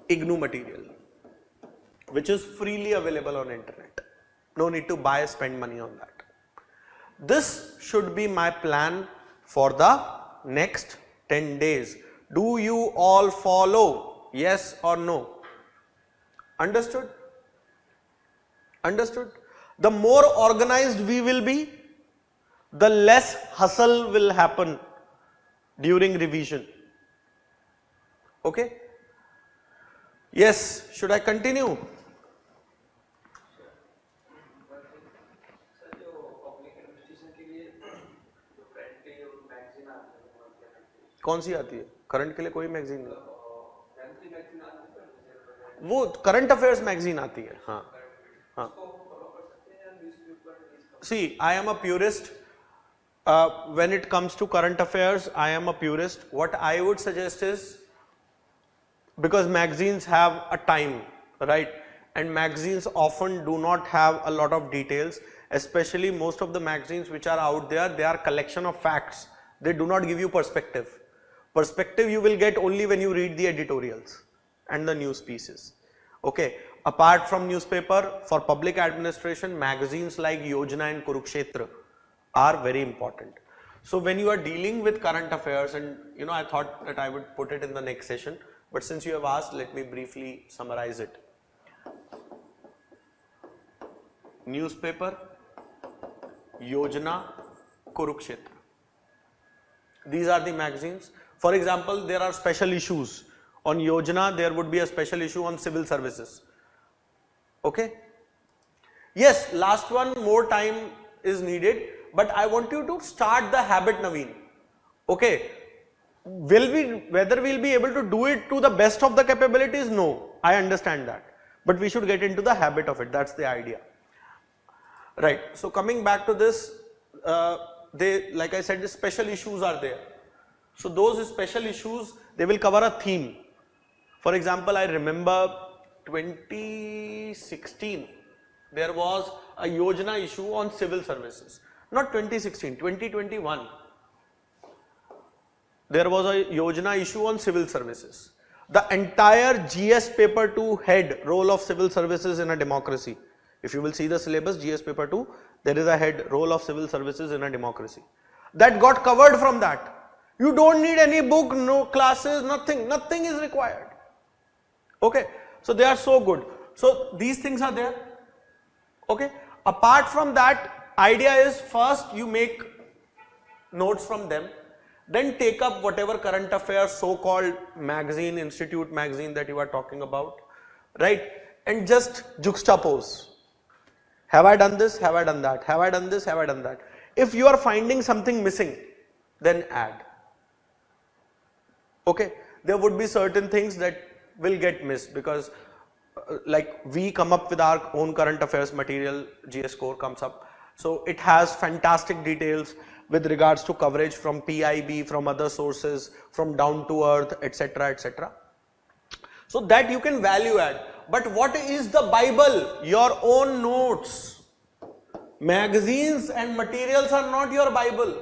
IGNOU material, which is freely available on internet. No need to buy, spend money on that. This should be my plan for the next 10 days. Do you all follow? Yes or no? Understood? Understood? The more organized we will be, the less hustle will happen during revision. Okay? Yes, should I continue? कौन सी आती है? Current के लिए कोई magazine नहीं, वो current affairs magazine आती है. हाँ हाँ. See, I am a purist. When it comes to current affairs, I am a purist. What I would suggest is, because magazines have a time, right? And magazines often do not have a lot of details, especially most of the magazines which are out there, they are collection of facts. They do not give you perspective. Perspective you will get only when you read the editorials and the news pieces. Okay, apart from newspaper, for public administration, magazines like Yojana and Kurukshetra are very important. So when you are dealing with current affairs, and you know, I thought that I would put it in the next session, but since you have asked, let me briefly summarize it. Newspaper, Yojana, Kurukshetra. These are the magazines. For example, there are special issues. On Yojana, there would be a special issue on civil services. Okay? Yes, last one, more time is needed, but I want you to start the habit, Naveen. Okay? Whether we'll be able to do it to the best of the capabilities? No, I understand that. But we should get into the habit of it. That's the idea. Right. So coming back to this, like I said, the special issues are there. So those special issues, they will cover a theme. For example, I remember 2016, there was a Yojana issue on civil services. Not 2016, 2021. There was a Yojana issue on civil services. The entire GS paper 2 head, role of civil services in a democracy. If you will see the syllabus, GS paper 2, there is a head, role of civil services in a democracy. That got covered from that. You don't need any book, no classes, nothing is required. Okay, so they are so good. So these things are there. Okay, apart from that, idea is first you make notes from them, then take up whatever current affairs, so-called magazine, institute magazine that you are talking about, right? And just juxtapose. Have I done this? Have I done that? Have I done this? Have I done that? If you are finding something missing, then add. Okay, there would be certain things that will get missed because like we come up with our own current affairs material, GS core comes up. So it has fantastic details, with regards to coverage from PIB, from other sources, from down to earth, etc., etc. So that you can value add. But what is the Bible? Your own notes. Magazines and materials are not your Bible.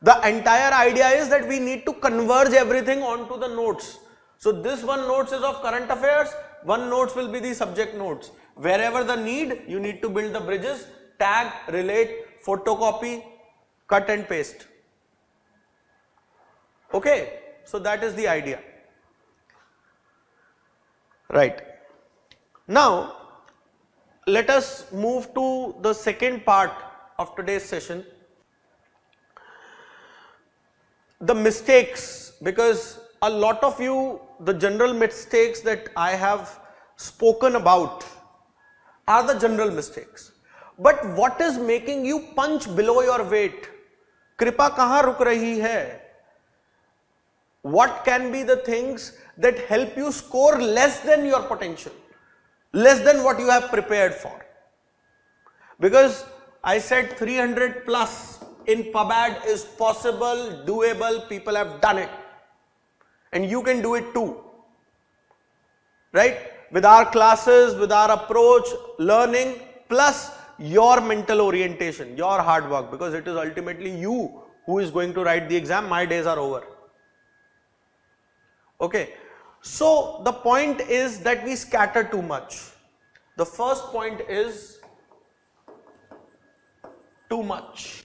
The entire idea is that we need to converge everything onto the notes. So this one notes is of current affairs, one notes will be the subject notes. Wherever the need, you need to build the bridges, tag, relate, photocopy, cut and paste. Okay, so that is the idea. Right. Now, let us move to the second part of today's session. The mistakes, because a lot of you, the general mistakes that I have spoken about are the general mistakes. But what is making you punch below your weight? Kripa kahan ruk rahi hai? What can be the things that help you score less than your potential, less than what you have prepared for? Because I said 300 plus in PubAd is possible, doable, people have done it. And you can do it too. Right? With our classes, with our approach, learning, plus your mental orientation, your hard work, because it is ultimately you who is going to write the exam. My days are over. Okay. So the point is that we scatter too much. The first point is too much.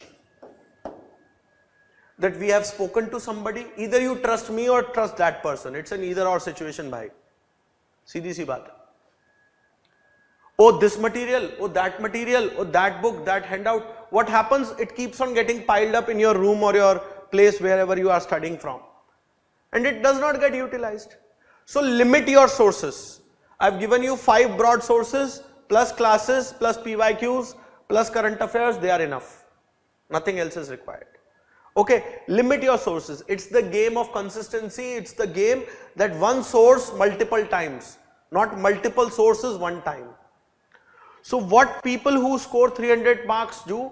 That we have spoken to somebody, either you trust me or trust that person. It's an either or situation, bhai. Seedhi si baat. Oh, this material, oh, that book, that handout. What happens? It keeps on getting piled up in your room or your place wherever you are studying from. And it does not get utilized. So limit your sources. I've given you 5 broad sources, plus classes, plus PYQs, plus current affairs. They are enough. Nothing else is required. Okay, limit your sources. It's the game of consistency. It's the game that one source multiple times, not multiple sources one time. So what people who score 300 marks do,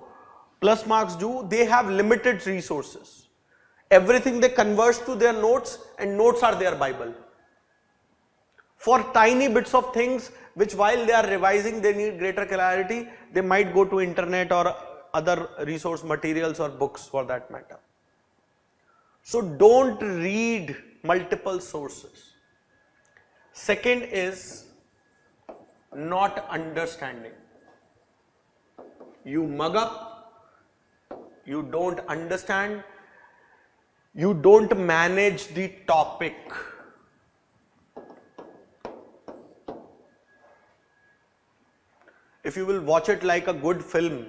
plus marks do, they have limited resources. Everything they converge to their notes, and notes are their Bible. For tiny bits of things which while they are revising they need greater clarity, they might go to internet or other resource materials or books for that matter. So don't read multiple sources. Second is not understanding. You mug up, you don't understand, you don't manage the topic. If you will watch it like a good film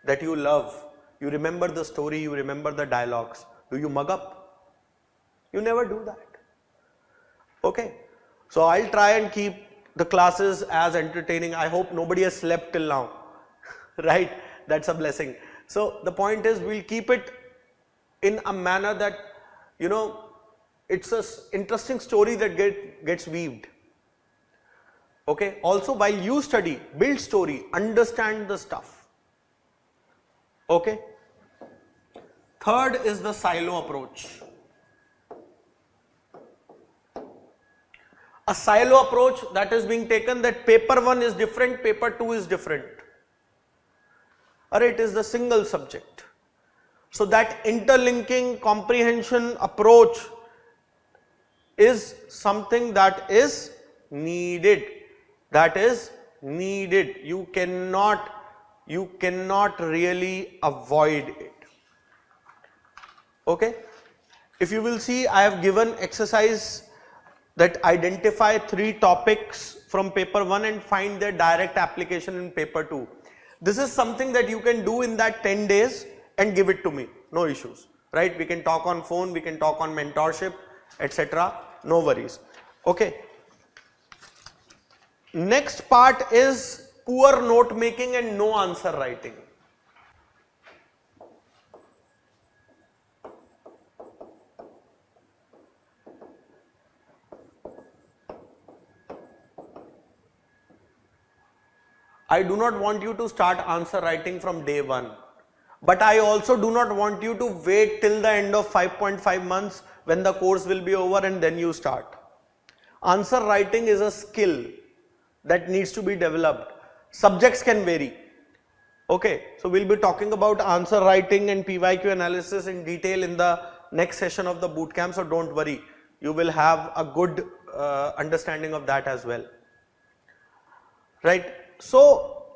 that you love, you remember the story, you remember the dialogues. Do you mug up? You never do that. Okay. So I'll try and keep the classes as entertaining. I hope nobody has slept till now. Right? That's a blessing. So the point is, we'll keep it in a manner that, you know, it's an interesting story that gets weaved. Okay. Also, while you study, build story, understand the stuff. Okay. Third is the silo approach. A silo approach that is being taken, that paper 1 is different, paper 2 is different. Or it is the single subject. So that interlinking comprehension approach is something that is needed. That is needed. You cannot really avoid it. Okay. If you will see, I have given exercise that identify 3 topics from paper 1 and find their direct application in paper 2. This is something that you can do in that 10 days and give it to me. No issues. Right? We can talk on phone, we can talk on mentorship, etc. No worries. Okay. Next part is poor note making and no answer writing. I do not want you to start answer writing from day 1, But I also do not want you to wait till the end of 5.5 months when the course will be over and then you start. Answer writing is a skill that needs to be developed. Subjects can vary. Okay, so we'll be talking about answer writing and PYQ analysis in detail in the next session of the bootcamp, so don't worry. You will have a good understanding of that as well. Right? So,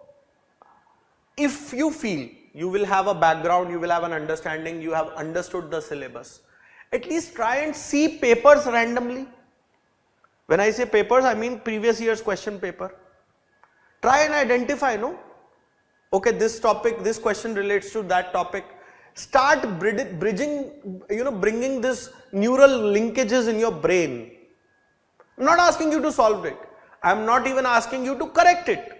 if you feel you will have a background, you will have an understanding, you have understood the syllabus, at least try and see papers randomly. When I say papers, I mean previous year's question paper. Try and identify, no? Okay, this topic, this question relates to that topic. Start bridging, bringing this neural linkages in your brain. I'm not asking you to solve it. I'm not even asking you to correct it.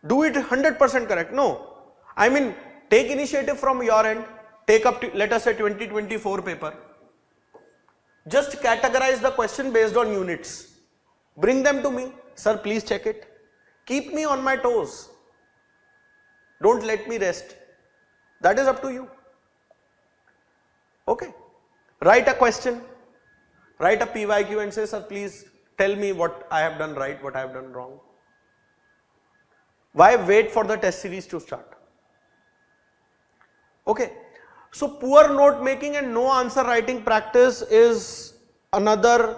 Do it 100% correct. No. I mean, take initiative from your end. Take up to, let us say, 2024 paper. Just categorize the question based on units. Bring them to me. Sir, please check it. Keep me on my toes. Don't let me rest. That is up to you. Okay. Write a question. Write a PYQ and say, sir, please tell me what I have done right, what I have done wrong. Why wait for the test series to start? Okay. So poor note making and no answer writing practice is another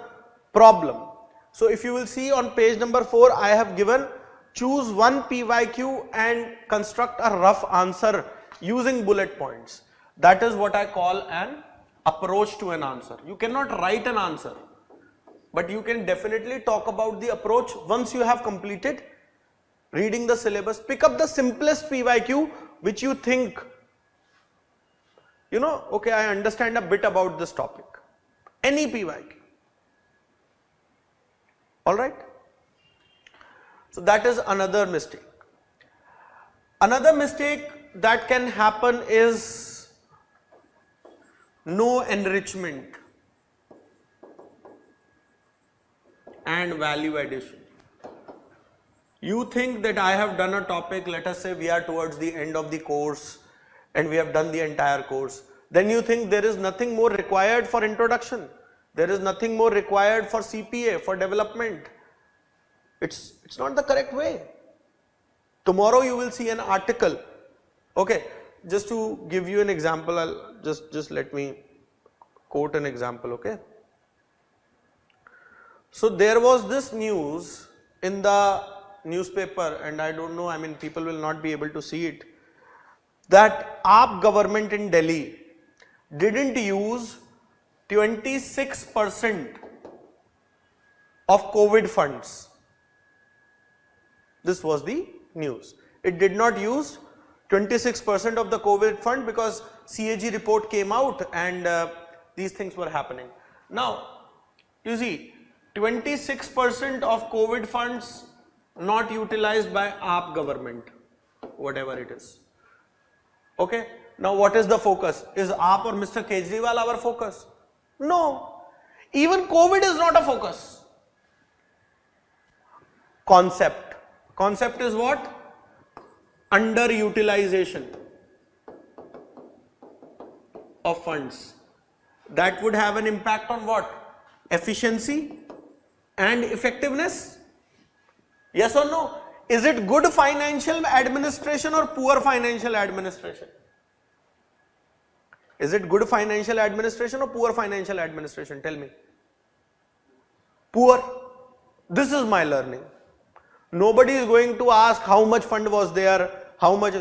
problem. So if you will see on page number 4, I have given choose one PYQ and construct a rough answer using bullet points. That is what I call an approach to an answer. You cannot write an answer, but you can definitely talk about the approach. Once you have completed reading the syllabus, pick up the simplest PYQ which you think, okay, I understand a bit about this topic. Any PYQ. Alright? So that is another mistake. Another mistake that can happen is no enrichment and value addition. You think that I have done a topic, let us say we are towards the end of the course and we have done the entire course. Then you think there is nothing more required for introduction. There is nothing more required for CPA, for development. It's not the correct way. Tomorrow you will see an article. Okay, just to give you an example, I'll just let me quote an example, okay. So there was this news in the newspaper, and I don't know, I mean people will not be able to see it, that AAP government in Delhi didn't use 26% of COVID funds. This was the news. It did not use 26% of the COVID fund because CAG report came out and these things were happening. Now, you see, 26% of COVID funds not utilized by AAP government, whatever it is. Okay. Now, what is the focus? Is AAP or Mr. Kejriwal our focus? No. Even COVID is not a focus. Concept. Concept is what? Underutilization of funds. That would have an impact on what? Efficiency and effectiveness. Yes or no? Is it good financial administration or poor financial administration? Is it good financial administration or poor financial administration? Tell me. Poor. This is my learning. Nobody is going to ask how much fund was there, how much.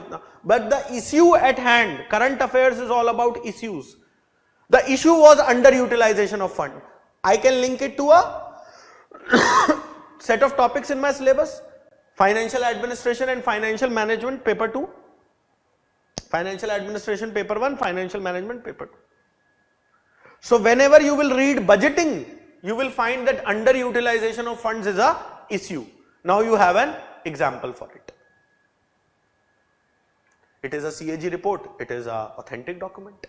But the issue at hand, current affairs is all about issues. The issue was underutilization of fund. I can link it to a set of topics in my syllabus. Financial administration and financial management, paper 2. Financial administration, paper 1. Financial management, paper 2. So whenever you will read budgeting, you will find that underutilization of funds is a issue. Now you have an example for it. It is a CAG report. It is an authentic document.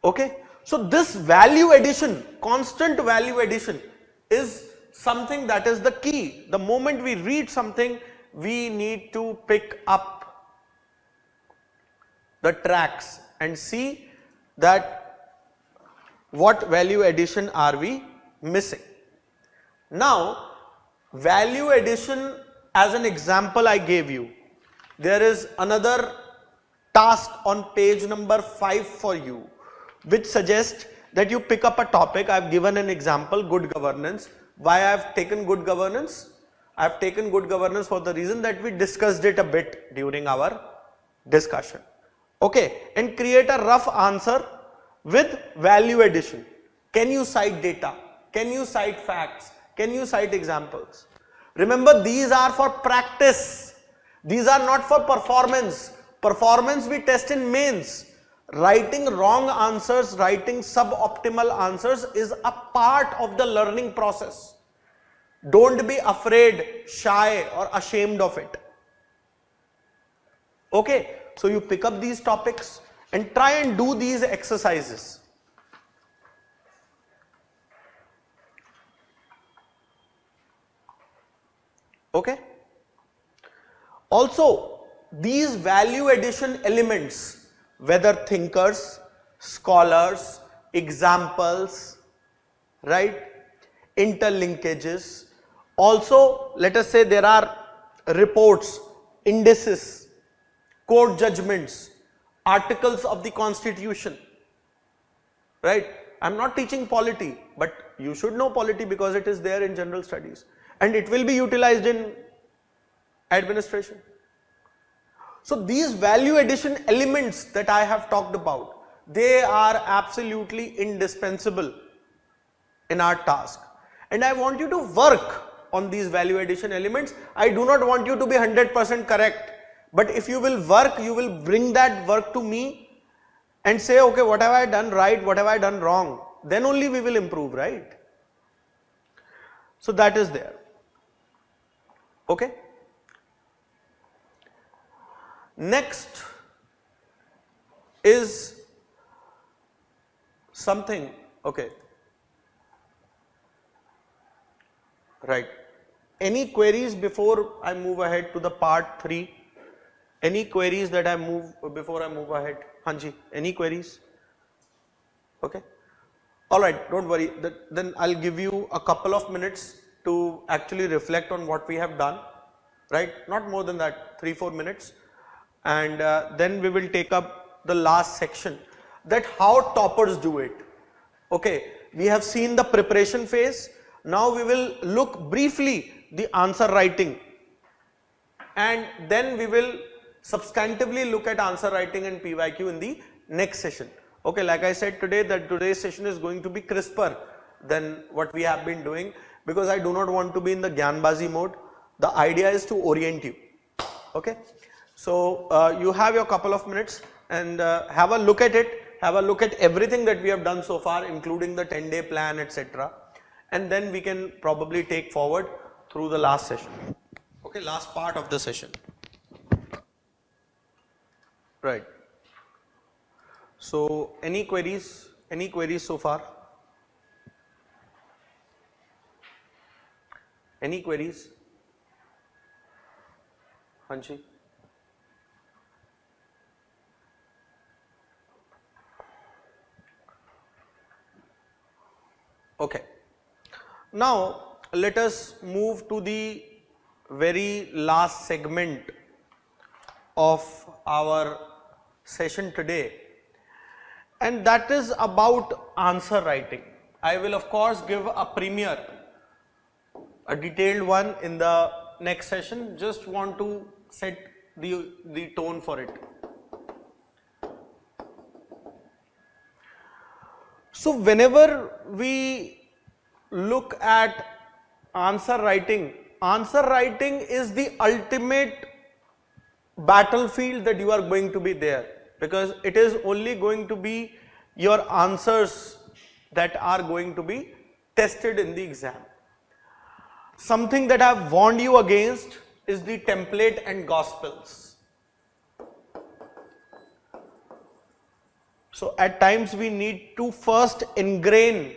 Okay. So this value addition, constant value addition is something that is the key. The moment we read something, we need to pick up the tracks and see that what value addition are we missing. Now, value addition as an example I gave you. There is another task on page number 5 for you, which suggests that you pick up a topic. I have given an example, good governance. Why I have taken good governance? I have taken good governance for the reason that we discussed it a bit during our discussion. Okay, and create a rough answer with value addition. Can you cite data? Can you cite facts? Can you cite examples? Remember, these are for practice. These are not for performance. Performance we test in mains. Writing wrong answers, writing suboptimal answers is a part of the learning process. Don't be afraid, shy or ashamed of it. Okay, so you pick up these topics and try and do these exercises. Okay. Also, these value addition elements, whether thinkers, scholars, examples, right, interlinkages. Also, let us say there are reports, indices, court judgments, articles of the constitution, right. I am not teaching polity, but you should know polity because it is there in general studies and it will be utilized in administration. So these value addition elements that I have talked about, they are absolutely indispensable in our task. And I want you to work on these value addition elements. I do not want you to be 100% correct, but if you will work, you will bring that work to me and say, okay, what have I done right, what have I done wrong? Then only we will improve, right? So that is there. Okay. Next is something, okay, right. Any queries before I move ahead to the part 3? Any queries that before I move ahead? Hanji, any queries? Okay. Alright, don't worry. Then I'll give you a couple of minutes to actually reflect on what we have done, right? Not more than that, 3-4 minutes. And then we will take up the last section, that how toppers do it. Okay, we have seen the preparation phase. Now we will look briefly the answer writing, and then we will substantively look at answer writing and PYQ in the next session. Okay, like I said today, that today's session is going to be crisper than what we have been doing, because I do not want to be in the Gyanbazi mode. The idea is to orient you. Okay. So you have your couple of minutes and have a look at it, have a look at everything that we have done so far, including the 10-day plan, etc. And then we can probably take forward through the last session. Okay, last part of the session. Right. So any queries so far? Any queries? Hanshi? Okay. Now let us move to the very last segment of our session today, and that is about answer writing. I will of course give a premiere, a detailed one in the next session. Just want to set the tone for it. So whenever we look at answer writing is the ultimate battlefield that you are going to be there, because it is only going to be your answers that are going to be tested in the exam. Something that I have warned you against is the template and gospels. So at times we need to first ingrain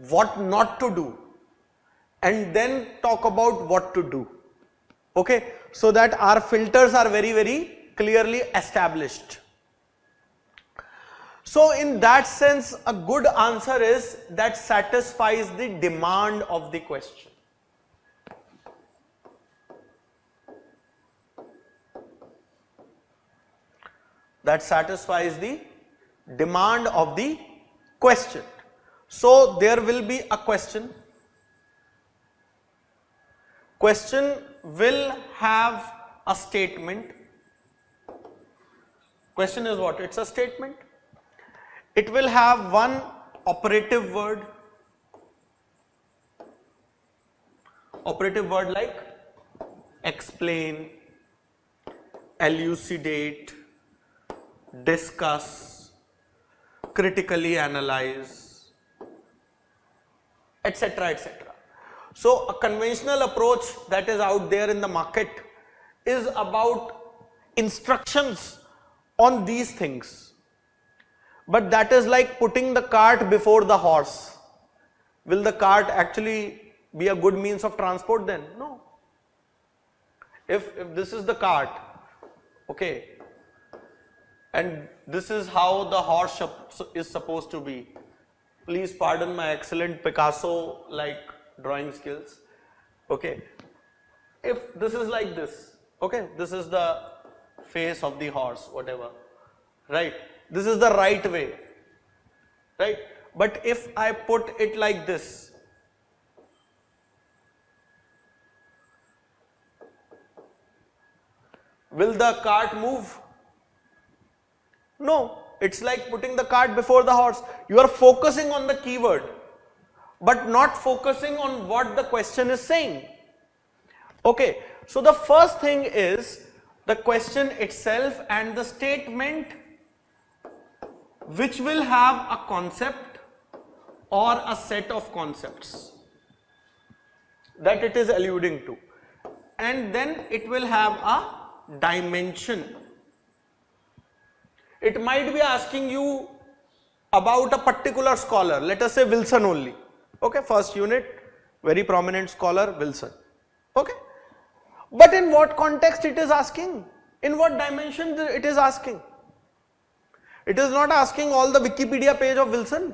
what not to do and then talk about what to do. Okay, so that our filters are very, very clearly established. So in that sense, a good answer is that satisfies the demand of the question. That satisfies the demand of the question. So there will be a question. Question will have a statement. Question is what? It's a statement. It will have one operative word. Operative word like explain, elucidate, discuss, critically analyze, etc., etc. So a conventional approach that is out there in the market is about instructions on these things. But that is like putting the cart before the horse. Will the cart actually be a good means of transport then? No. If this is the cart, okay, and this is how the horse is supposed to be. Please pardon my excellent Picasso like drawing skills. Okay. If this is like this, okay, this is the face of the horse, whatever, right? This is the right way, right? But if I put it like this, will the cart move? No, it's like putting the cart before the horse. You are focusing on the keyword, but not focusing on what the question is saying. Okay, so the first thing is the question itself and the statement which will have a concept or a set of concepts that it is alluding to, and then it will have a dimension. It might be asking you about a particular scholar, let us say Wilson only. Okay, first unit, very prominent scholar Wilson. Okay, but in what context it is asking? In what dimension it is asking? It is not asking all the Wikipedia page of Wilson,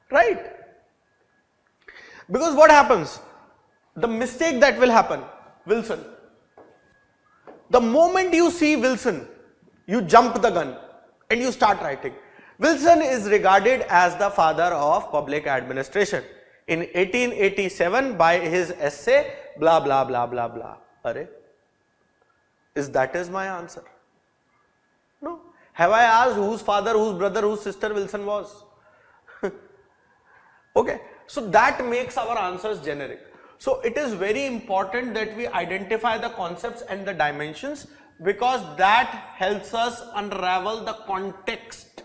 right? Because what happens? The mistake that will happen, Wilson. The moment you see Wilson, you jump the gun and you start writing. Wilson is regarded as the father of public administration. In 1887, by his essay, blah blah blah blah blah. Arre, that is my answer? No. Have I asked whose father, whose brother, whose sister Wilson was? Okay, so that makes our answers generic. So it is very important that we identify the concepts and the dimensions, because that helps us unravel the context.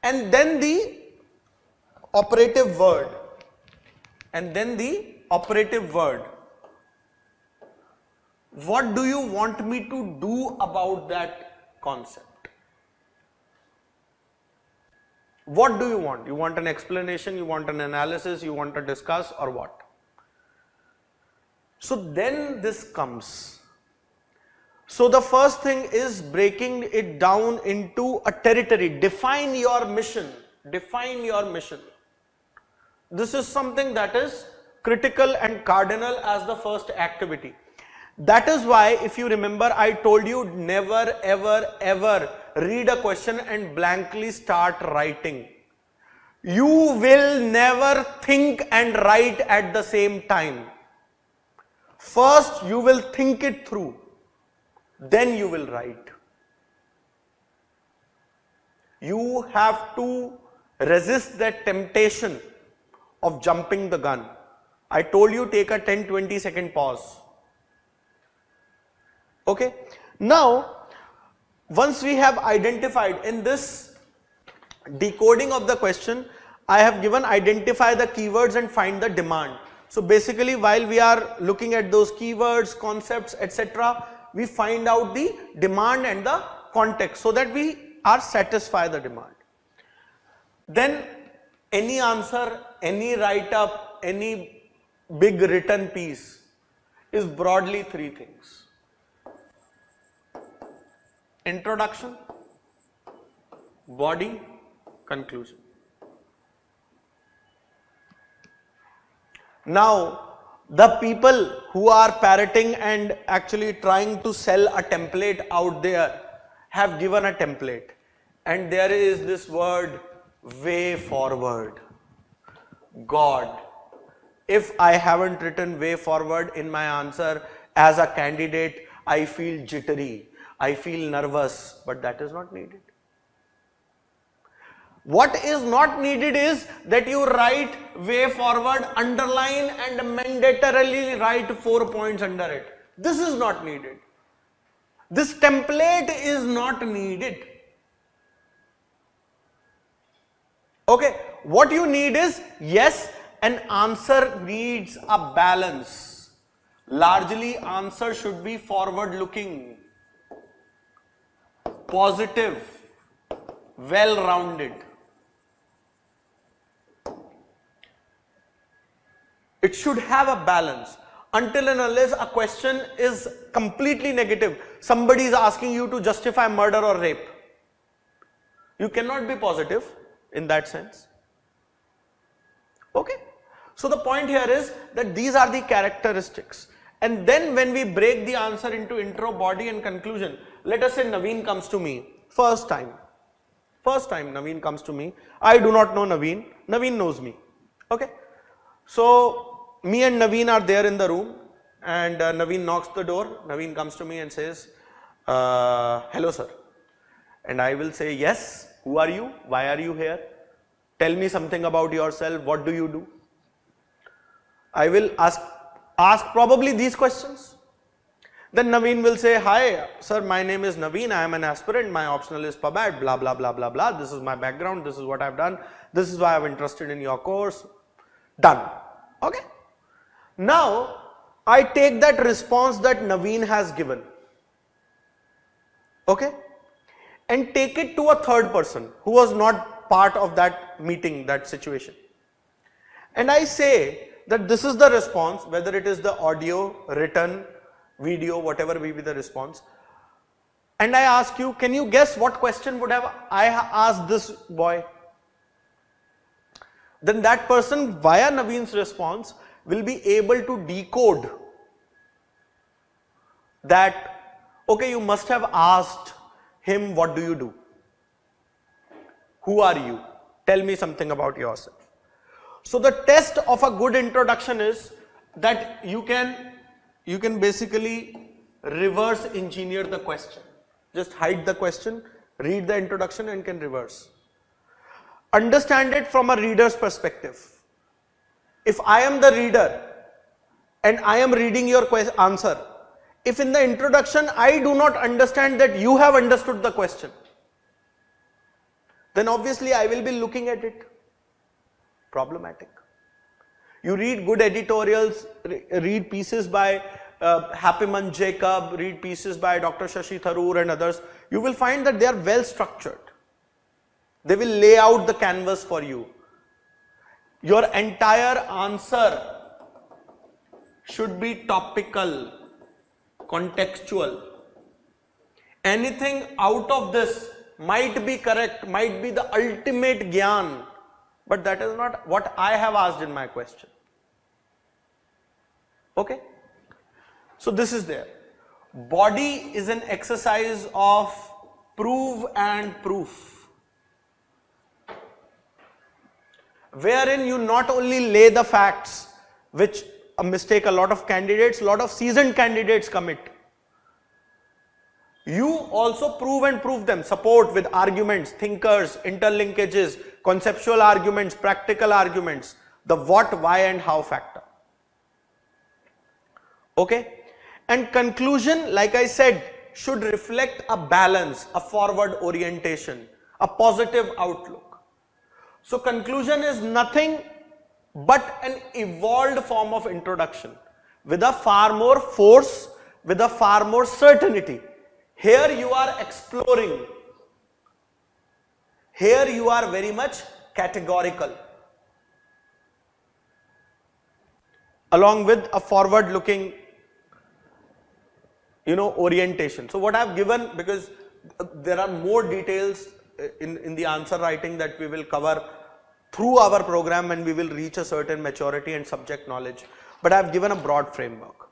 And then the operative word. And then the operative word. What do you want me to do about that concept? What do you want? You want an explanation, you want an analysis, you want to discuss, or what? So then this comes. So the first thing is breaking it down into a territory. Define your mission. Define your mission. This is something that is critical and cardinal as the first activity. That is why, if you remember, I told you never ever ever read a question and blankly start writing. You will never think and write at the same time. First you will think it through, then you will write. You have to resist that temptation of jumping the gun. I told you, take a 10-20 second pause. Okay, now once we have identified in this decoding of the question, I have given identify the keywords and find the demand. So basically, while we are looking at those keywords, concepts, etc., we find out the demand and the context so that we are satisfy the demand. Then any answer, any write up, any big written piece is broadly three things: introduction, body, conclusion. Now, the people who are parroting and actually trying to sell a template out there have given a template, and there is this word way forward. God, if I haven't written way forward in my answer as a candidate, I feel jittery, I feel nervous, but that is not needed. What is not needed is that you write way forward, underline and mandatorily write 4 points under it. This is not needed. This template is not needed. Okay, what you need is, yes, an answer needs a balance. Largely, answer should be forward looking, positive, well rounded. It should have a balance. Until and unless a question is completely negative, somebody is asking you to justify murder or rape, you cannot be positive in that sense. Okay, so the point here is that these are the characteristics, and then when we break the answer into intro, body and conclusion, let us say Naveen comes to me, first time Naveen comes to me. I do not know Naveen, Naveen knows me. Okay, so me and Naveen are there in the room, and Naveen knocks the door. Naveen comes to me and says, hello sir. And I will say, yes, who are you? Why are you here? Tell me something about yourself. What do you do? I will ask probably these questions. Then Naveen will say, hi sir, my name is Naveen, I am an aspirant, my optional is PubAd, blah blah blah blah blah, this is my background, this is what I have done, this is why I am interested in your course. Done. Okay. Now, I take that response that Naveen has given, okay, and take it to a third person who was not part of that meeting, that situation. And I say that this is the response, whether it is the audio, written, video, whatever may be the response. And I ask you, can you guess what question would have I asked this boy? Then that person, via Naveen's response, will be able to decode that, okay, you must have asked him, what do you do? Who are you? Tell me something about yourself. So the test of a good introduction is that you can basically reverse engineer the question. Just hide the question, read the introduction and can reverse. Understand it from a reader's perspective. If I am the reader and I am reading your answer, if in the introduction I do not understand that you have understood the question, then obviously I will be looking at it problematic. You read good editorials, read pieces by Happyman Jacob, read pieces by Dr. Shashi Tharoor and others, you will find that they are well structured. They will lay out the canvas for you. Your entire answer should be topical, contextual. Anything out of this might be correct, might be the ultimate gyan, but that is not what I have asked in my question. Okay? So this is there. Body is an exercise of prove and proof, wherein you not only lay the facts, which a mistake a lot of candidates, a lot of seasoned candidates commit. You also prove and prove them, support with arguments, thinkers, interlinkages, conceptual arguments, practical arguments, the what, why and how factor. Okay? And conclusion, like I said, should reflect a balance, a forward orientation, a positive outlook. So conclusion is nothing but an evolved form of introduction with a far more force, with a far more certainty. Here you are exploring. Here you are very much categorical. along with a forward looking orientation. So what I have given, because there are more details in the answer writing that we will cover through our program when we will reach a certain maturity and subject knowledge, but I have given a broad framework,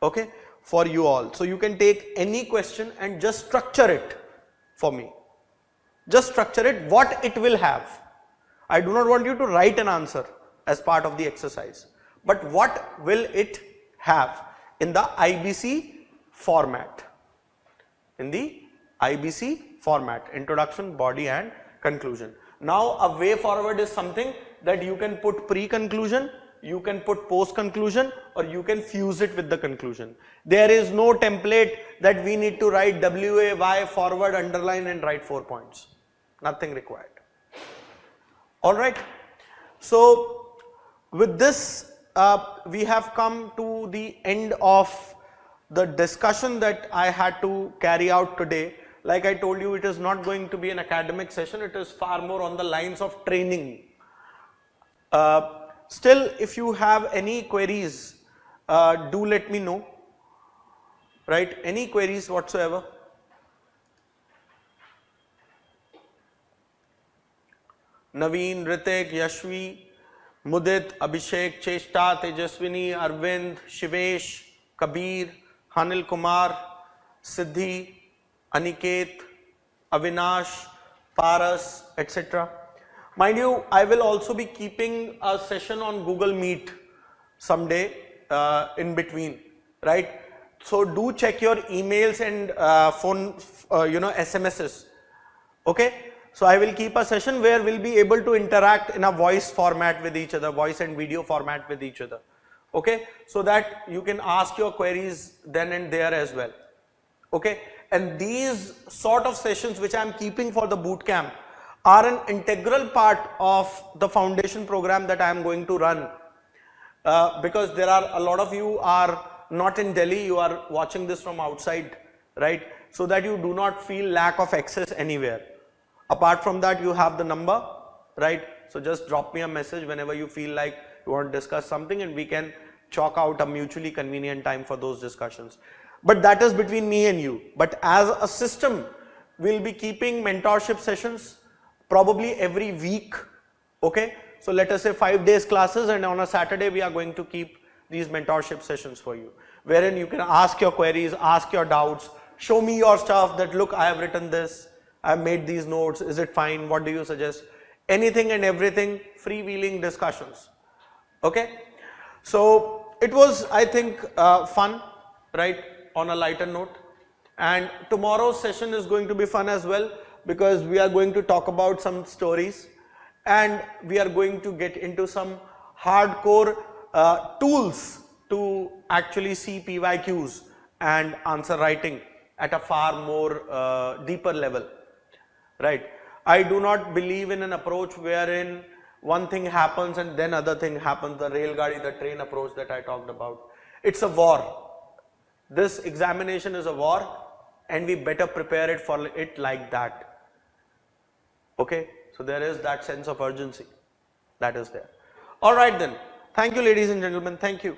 okay, for you all. So you can take any question and just structure it for me. Just structure it, what it will have. I do not want you to write an answer as part of the exercise, but what will it have in the IBC format? In the IBC format, introduction, body and conclusion. Now a way forward is something that you can put pre-conclusion, you can put post-conclusion, or you can fuse it with the conclusion. There is no template that we need to write WAY forward, underline and write 4 points. Nothing required. Alright. So with this we have come to the end of the discussion that I had to carry out today. Like I told you, it is not going to be an academic session, it is far more on the lines of training. Still, if you have any queries, do let me know, right? Any queries whatsoever? Naveen, Ritik, Yashvi, Mudit, Abhishek, Cheshta, Tejaswini, Arvind, Shivesh, Kabir, Hanil Kumar, Siddhi, Aniket, Avinash, Paras, etc. Mind you, I will also be keeping a session on Google Meet someday in between, right? So do check your emails and phone, SMSs, okay? So I will keep a session where we'll be able to interact in a voice format with each other, voice and video format with each other, okay? So that you can ask your queries then and there as well, okay? And these sort of sessions which I am keeping for the boot camp are an integral part of the foundation program that I am going to run, because there are a lot of you are not in Delhi, you are watching this from outside, right? So that you do not feel lack of access anywhere. Apart from that, you have the number, right? So just drop me a message whenever you feel like you want to discuss something and we can chalk out a mutually convenient time for those discussions. But that is between me and you. But as a system, we'll be keeping mentorship sessions probably every week, okay? So let us say 5 days classes, and on a Saturday we are going to keep these mentorship sessions for you, wherein you can ask your queries, ask your doubts, show me your stuff that look, I have written this, I have made these notes, is it fine, what do you suggest? Anything and everything, freewheeling discussions, okay? So it was, I think, fun, right, on a lighter note. And tomorrow's session is going to be fun as well, because we are going to talk about some stories and we are going to get into some hardcore tools to actually see PYQs and answer writing at a far more deeper level, right? I do not believe in an approach wherein one thing happens and then other thing happens, the railgadi, the train approach that I talked about. It's a war. This examination is a war and we better prepare it for it like that. Okay, so there is that sense of urgency that is there. Alright then, thank you ladies and gentlemen, thank you.